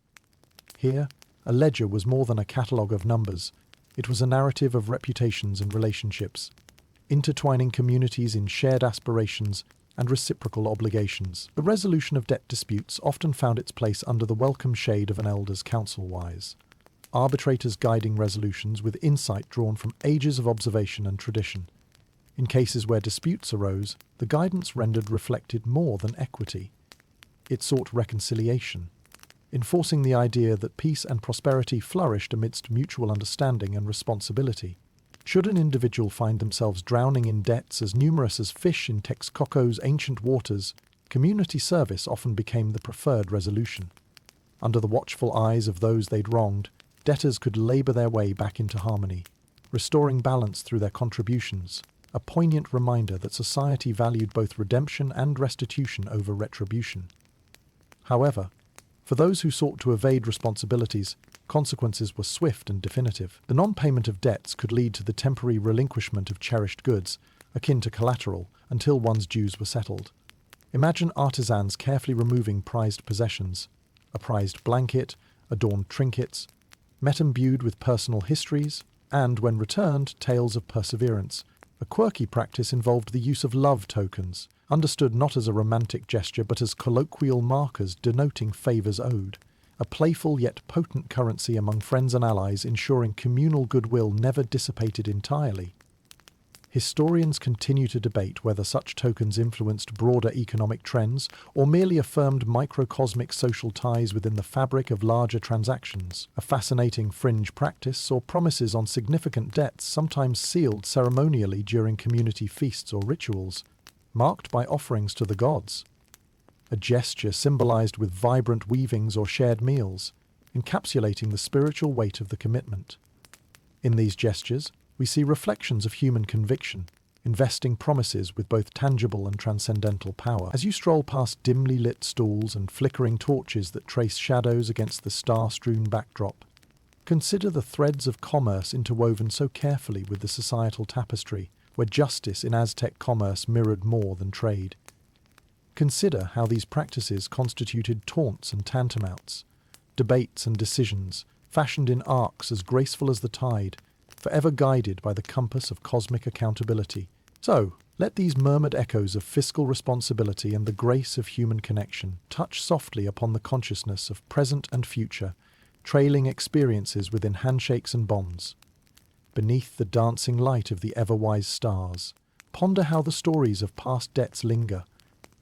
Here, a ledger was more than a catalogue of numbers. It was a narrative of reputations and relationships, intertwining communities in shared aspirations and reciprocal obligations. The resolution of debt disputes often found its place under the welcome shade of an elder's counsel-wise, arbitrators guiding resolutions with insight drawn from ages of observation and tradition. In cases where disputes arose, the guidance rendered reflected more than equity. It sought reconciliation, enforcing the idea that peace and prosperity flourished amidst mutual understanding and responsibility. Should an individual find themselves drowning in debts as numerous as fish in Texcoco's ancient waters, community service often became the preferred resolution. Under the watchful eyes of those they'd wronged, debtors could labor their way back into harmony, restoring balance through their contributions, a poignant reminder that society valued both redemption and restitution over retribution. However, for those who sought to evade responsibilities, consequences were swift and definitive. The non-payment of debts could lead to the temporary relinquishment of cherished goods, akin to collateral, until one's dues were settled. Imagine artisans carefully removing prized possessions, a prized blanket, adorned trinkets, met imbued with personal histories, and, when returned, tales of perseverance. A quirky practice involved the use of love tokens, understood not as a romantic gesture but as colloquial markers denoting favours owed, a playful yet potent currency among friends and allies ensuring communal goodwill never dissipated entirely. Historians continue to debate whether such tokens influenced broader economic trends or merely affirmed microcosmic social ties within the fabric of larger transactions, a fascinating fringe practice or promises on significant debts sometimes sealed ceremonially during community feasts or rituals, marked by offerings to the gods. A gesture symbolized with vibrant weavings or shared meals, encapsulating the spiritual weight of the commitment. In these gestures, we see reflections of human conviction, investing promises with both tangible and transcendental power. As you stroll past dimly lit stalls and flickering torches that trace shadows against the star-strewn backdrop, consider the threads of commerce interwoven so carefully with the societal tapestry, where justice in Aztec commerce mirrored more than trade. Consider how these practices constituted taunts and tantamounts, debates and decisions, fashioned in arcs as graceful as the tide, forever guided by the compass of cosmic accountability. So, let these murmured echoes of fiscal responsibility and the grace of human connection touch softly upon the consciousness of present and future, trailing experiences within handshakes and bonds. Beneath the dancing light of the ever-wise stars, ponder how the stories of past debts linger,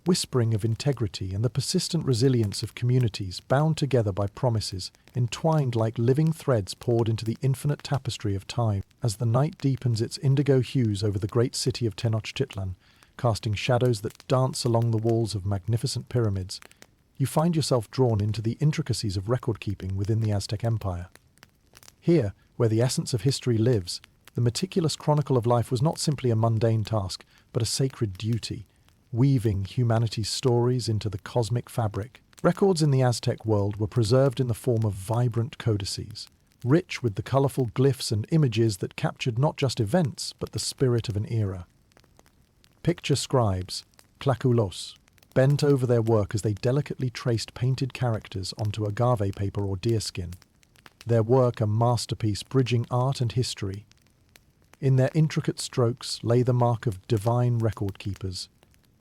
whispering of integrity and the persistent resilience of communities bound together by promises, entwined like living threads poured into the infinite tapestry of time. As the night deepens its indigo hues over the great city of Tenochtitlan, casting shadows that dance along the walls of magnificent pyramids, you find yourself drawn into the intricacies of record-keeping within the Aztec Empire. Here, where the essence of history lives, the meticulous chronicle of life was not simply a mundane task, but a sacred duty, weaving humanity's stories into the cosmic fabric. Records in the Aztec world were preserved in the form of vibrant codices, rich with the colourful glyphs and images that captured not just events, but the spirit of an era. Picture scribes, tlaculos, bent over their work as they delicately traced painted characters onto agave paper or deerskin, their work a masterpiece bridging art and history. In their intricate strokes lay the mark of divine record keepers,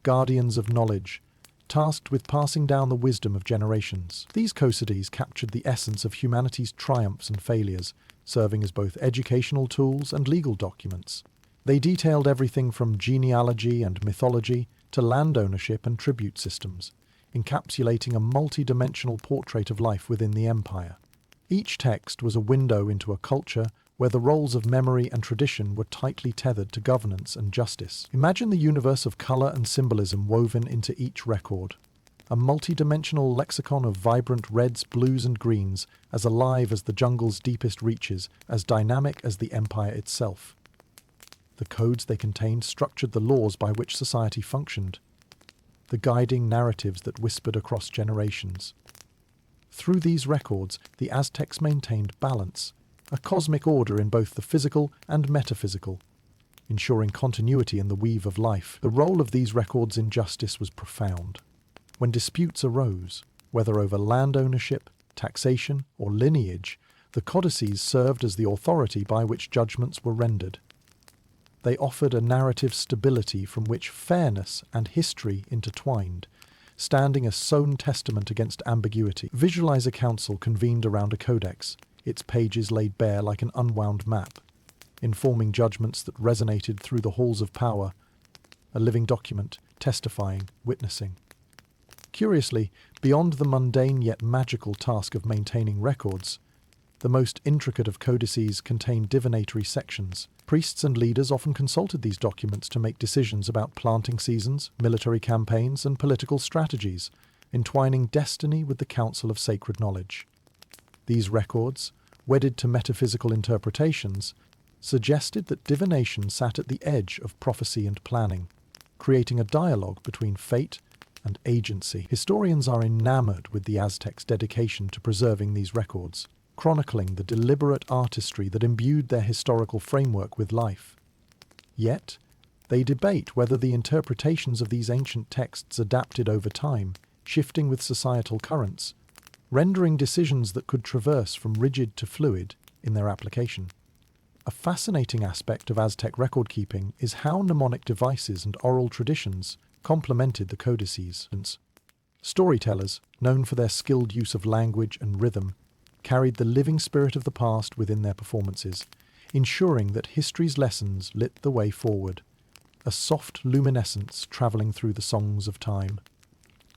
guardians of knowledge, tasked with passing down the wisdom of generations. These codices captured the essence of humanity's triumphs and failures, serving as both educational tools and legal documents. They detailed everything from genealogy and mythology to land ownership and tribute systems, encapsulating a multi-dimensional portrait of life within the empire. Each text was a window into a culture where the roles of memory and tradition were tightly tethered to governance and justice. Imagine the universe of colour and symbolism woven into each record, a multi-dimensional lexicon of vibrant reds, blues and greens, as alive as the jungle's deepest reaches, as dynamic as the empire itself. The codes they contained structured the laws by which society functioned, the guiding narratives that whispered across generations. Through these records, the Aztecs maintained balance, a cosmic order in both the physical and metaphysical, ensuring continuity in the weave of life. The role of these records in justice was profound. When disputes arose, whether over land ownership, taxation, or lineage, the codices served as the authority by which judgments were rendered. They offered a narrative stability from which fairness and history intertwined, standing as sown testament against ambiguity. Visualize a council convened around a codex, its pages laid bare like an unwound map, informing judgments that resonated through the halls of power, a living document, testifying, witnessing. Curiously, beyond the mundane yet magical task of maintaining records, the most intricate of codices contained divinatory sections. Priests and leaders often consulted these documents to make decisions about planting seasons, military campaigns, and political strategies, entwining destiny with the council of sacred knowledge. These records, wedded to metaphysical interpretations, suggested that divination sat at the edge of prophecy and planning, creating a dialogue between fate and agency. Historians are enamored with the Aztecs' dedication to preserving these records, chronicling the deliberate artistry that imbued their historical framework with life. Yet, they debate whether the interpretations of these ancient texts adapted over time, shifting with societal currents, rendering decisions that could traverse from rigid to fluid in their application. A fascinating aspect of Aztec record-keeping is how mnemonic devices and oral traditions complemented the codices. Storytellers, known for their skilled use of language and rhythm, carried the living spirit of the past within their performances, ensuring that history's lessons lit the way forward, a soft luminescence travelling through the songs of time.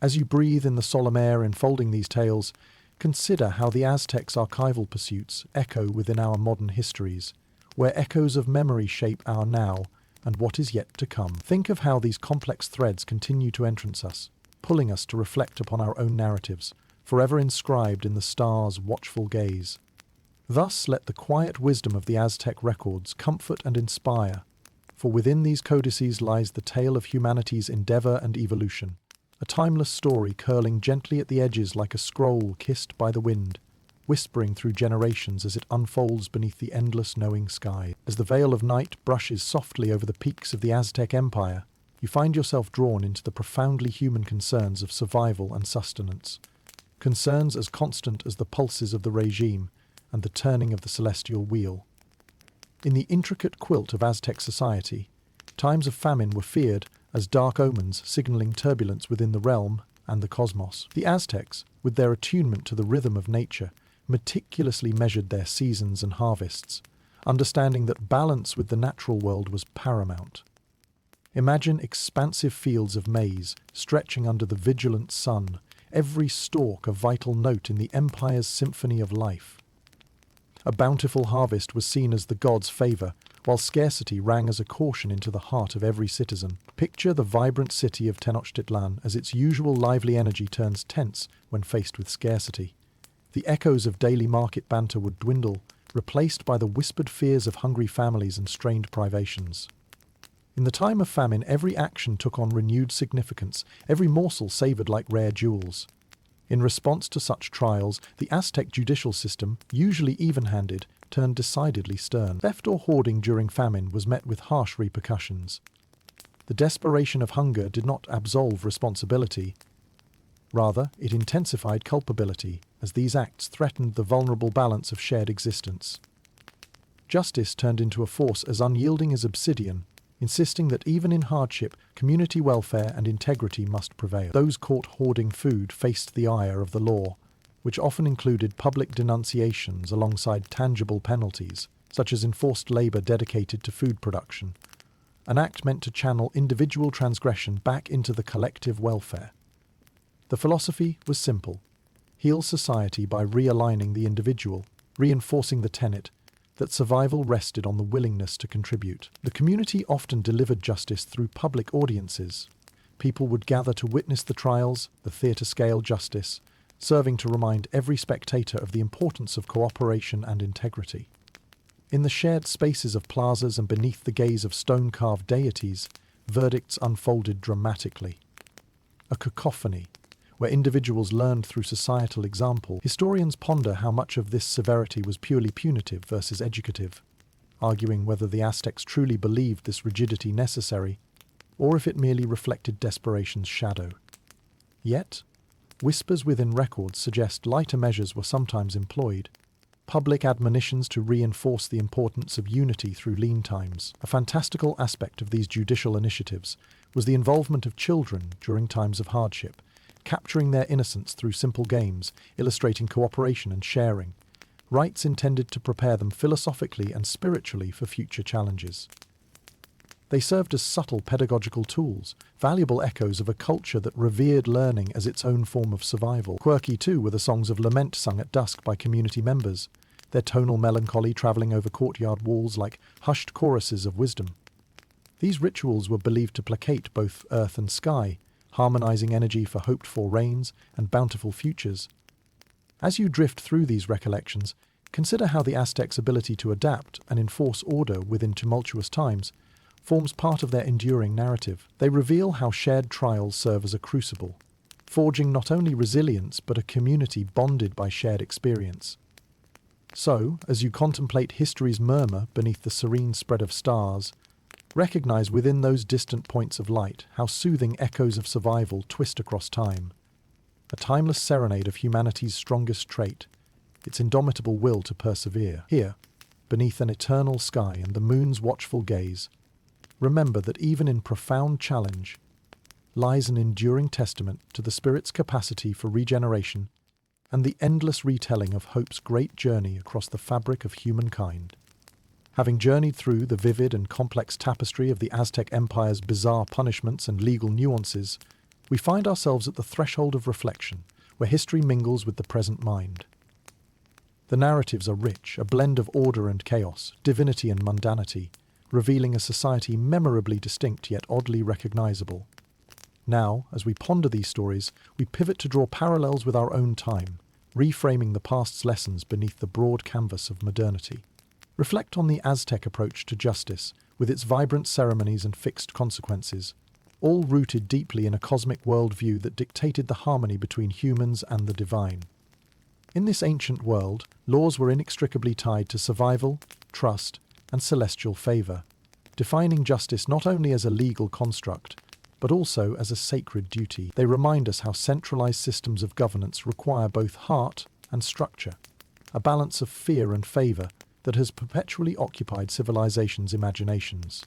As you breathe in the solemn air enfolding these tales, consider how the Aztecs' archival pursuits echo within our modern histories, where echoes of memory shape our now and what is yet to come. Think of how these complex threads continue to entrance us, pulling us to reflect upon our own narratives, forever inscribed in the stars' watchful gaze. Thus let the quiet wisdom of the Aztec records comfort and inspire, for within these codices lies the tale of humanity's endeavour and evolution, a timeless story curling gently at the edges like a scroll kissed by the wind, whispering through generations as it unfolds beneath the endless knowing sky. As the veil of night brushes softly over the peaks of the Aztec Empire, you find yourself drawn into the profoundly human concerns of survival and sustenance, concerns as constant as the pulses of the regime and the turning of the celestial wheel. In the intricate quilt of Aztec society, times of famine were feared as dark omens signaling turbulence within the realm and the cosmos. The Aztecs, with their attunement to the rhythm of nature, meticulously measured their seasons and harvests, understanding that balance with the natural world was paramount. Imagine expansive fields of maize stretching under the vigilant sun, every stalk a vital note in the empire's symphony of life. A bountiful harvest was seen as the gods' favour, while scarcity rang as a caution into the heart of every citizen. Picture the vibrant city of Tenochtitlán as its usual lively energy turns tense when faced with scarcity. The echoes of daily market banter would dwindle, replaced by the whispered fears of hungry families and strained privations. In the time of famine, every action took on renewed significance, every morsel savoured like rare jewels. In response to such trials, the Aztec judicial system, usually even-handed, turned decidedly stern. Theft or hoarding during famine was met with harsh repercussions. The desperation of hunger did not absolve responsibility. Rather, it intensified culpability, as these acts threatened the vulnerable balance of shared existence. Justice turned into a force as unyielding as Obsidian, insisting that even in hardship, community welfare and integrity must prevail. Those caught hoarding food faced the ire of the law, which often included public denunciations alongside tangible penalties, such as enforced labour dedicated to food production, an act meant to channel individual transgression back into the collective welfare. The philosophy was simple: heal society by realigning the individual, reinforcing the tenet that survival rested on the willingness to contribute. The community often delivered justice through public audiences. People would gather to witness the trials, the theatre-scale justice, serving to remind every spectator of the importance of cooperation and integrity. In the shared spaces of plazas and beneath the gaze of stone-carved deities, verdicts unfolded dramatically. A cacophony, where individuals learned through societal example. Historians ponder how much of this severity was purely punitive versus educative, arguing whether the Aztecs truly believed this rigidity necessary, or if it merely reflected desperation's shadow. Yet, whispers within records suggest lighter measures were sometimes employed. Public admonitions to reinforce the importance of unity through lean times. A fantastical aspect of these judicial initiatives was the involvement of children during times of hardship, capturing their innocence through simple games, illustrating cooperation and sharing, rites intended to prepare them philosophically and spiritually for future challenges. They served as subtle pedagogical tools, valuable echoes of a culture that revered learning as its own form of survival. Quirky, too, were the songs of lament sung at dusk by community members, their tonal melancholy travelling over courtyard walls like hushed choruses of wisdom. These rituals were believed to placate both earth and sky, harmonizing energy for hoped-for rains and bountiful futures. As you drift through these recollections, consider how the Aztecs' ability to adapt and enforce order within tumultuous times forms part of their enduring narrative. They reveal how shared trials serve as a crucible, forging not only resilience but a community bonded by shared experience. So, as you contemplate history's murmur beneath the serene spread of stars, recognize within those distant points of light how soothing echoes of survival twist across time. A timeless serenade of humanity's strongest trait, its indomitable will to persevere. Here, beneath an eternal sky and the moon's watchful gaze, remember that even in profound challenge lies an enduring testament to the spirit's capacity for regeneration and the endless retelling of hope's great journey across the fabric of humankind. Having journeyed through the vivid and complex tapestry of the Aztec Empire's bizarre punishments and legal nuances, we find ourselves at the threshold of reflection, where history mingles with the present mind. The narratives are rich, a blend of order and chaos, divinity and mundanity, revealing a society memorably distinct yet oddly recognizable. Now, as we ponder these stories, we pivot to draw parallels with our own time, reframing the past's lessons beneath the broad canvas of modernity. Reflect on the Aztec approach to justice, with its vibrant ceremonies and fixed consequences, all rooted deeply in a cosmic worldview that dictated the harmony between humans and the divine. In this ancient world, laws were inextricably tied to survival, trust, and celestial favour, defining justice not only as a legal construct, but also as a sacred duty. They remind us how centralised systems of governance require both heart and structure, a balance of fear and favour, that has perpetually occupied civilizations' imaginations.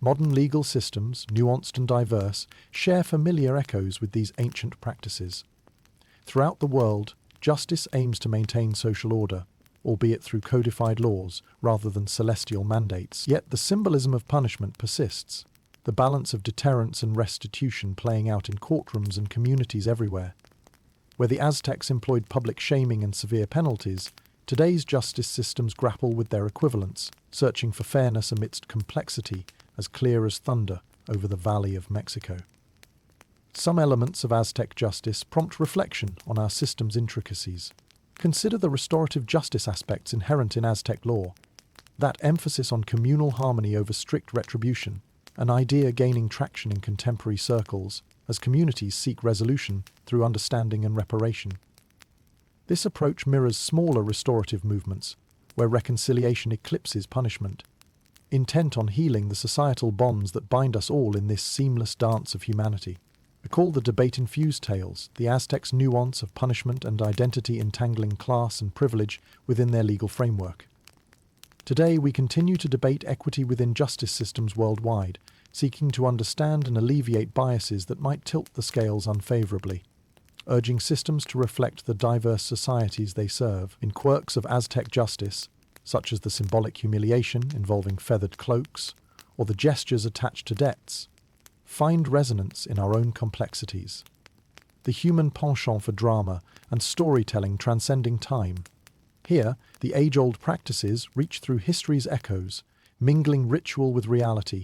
Modern legal systems, nuanced and diverse, share familiar echoes with these ancient practices. Throughout the world, justice aims to maintain social order, albeit through codified laws rather than celestial mandates. Yet the symbolism of punishment persists, the balance of deterrence and restitution playing out in courtrooms and communities everywhere. Where the Aztecs employed public shaming and severe penalties, today's justice systems grapple with their equivalents, searching for fairness amidst complexity as clear as thunder over the Valley of Mexico. Some elements of Aztec justice prompt reflection on our system's intricacies. Consider the restorative justice aspects inherent in Aztec law. That emphasis on communal harmony over strict retribution, an idea gaining traction in contemporary circles as communities seek resolution through understanding and reparation. This approach mirrors smaller restorative movements, where reconciliation eclipses punishment, intent on healing the societal bonds that bind us all in this seamless dance of humanity. Recall the debate-infused tales, the Aztecs' nuance of punishment and identity entangling class and privilege within their legal framework. Today, we continue to debate equity within justice systems worldwide, seeking to understand and alleviate biases that might tilt the scales unfavorably, urging systems to reflect the diverse societies they serve. In quirks of Aztec justice, such as the symbolic humiliation involving feathered cloaks, or the gestures attached to debts, find resonance in our own complexities. The human penchant for drama and storytelling transcending time. Here, the age-old practices reach through history's echoes, mingling ritual with reality,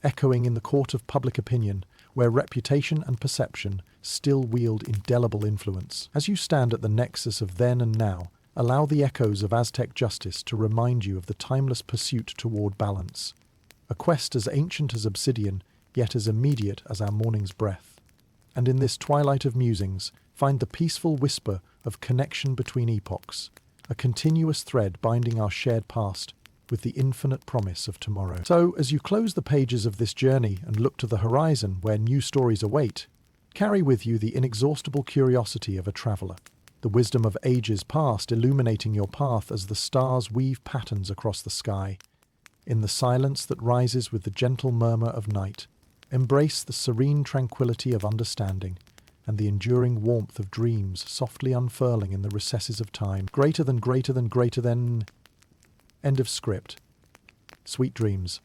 echoing in the court of public opinion, where reputation and perception still wield indelible influence. As you stand at the nexus of then and now, allow the echoes of Aztec justice to remind you of the timeless pursuit toward balance, a quest as ancient as Obsidian, yet as immediate as our morning's breath. And in this twilight of musings, find the peaceful whisper of connection between epochs, a continuous thread binding our shared past with the infinite promise of tomorrow. So, as you close the pages of this journey and look to the horizon where new stories await, carry with you the inexhaustible curiosity of a traveller, the wisdom of ages past illuminating your path as the stars weave patterns across the sky. In the silence that rises with the gentle murmur of night, embrace the serene tranquility of understanding and the enduring warmth of dreams softly unfurling in the recesses of time. Greater than. End of script. Sweet dreams.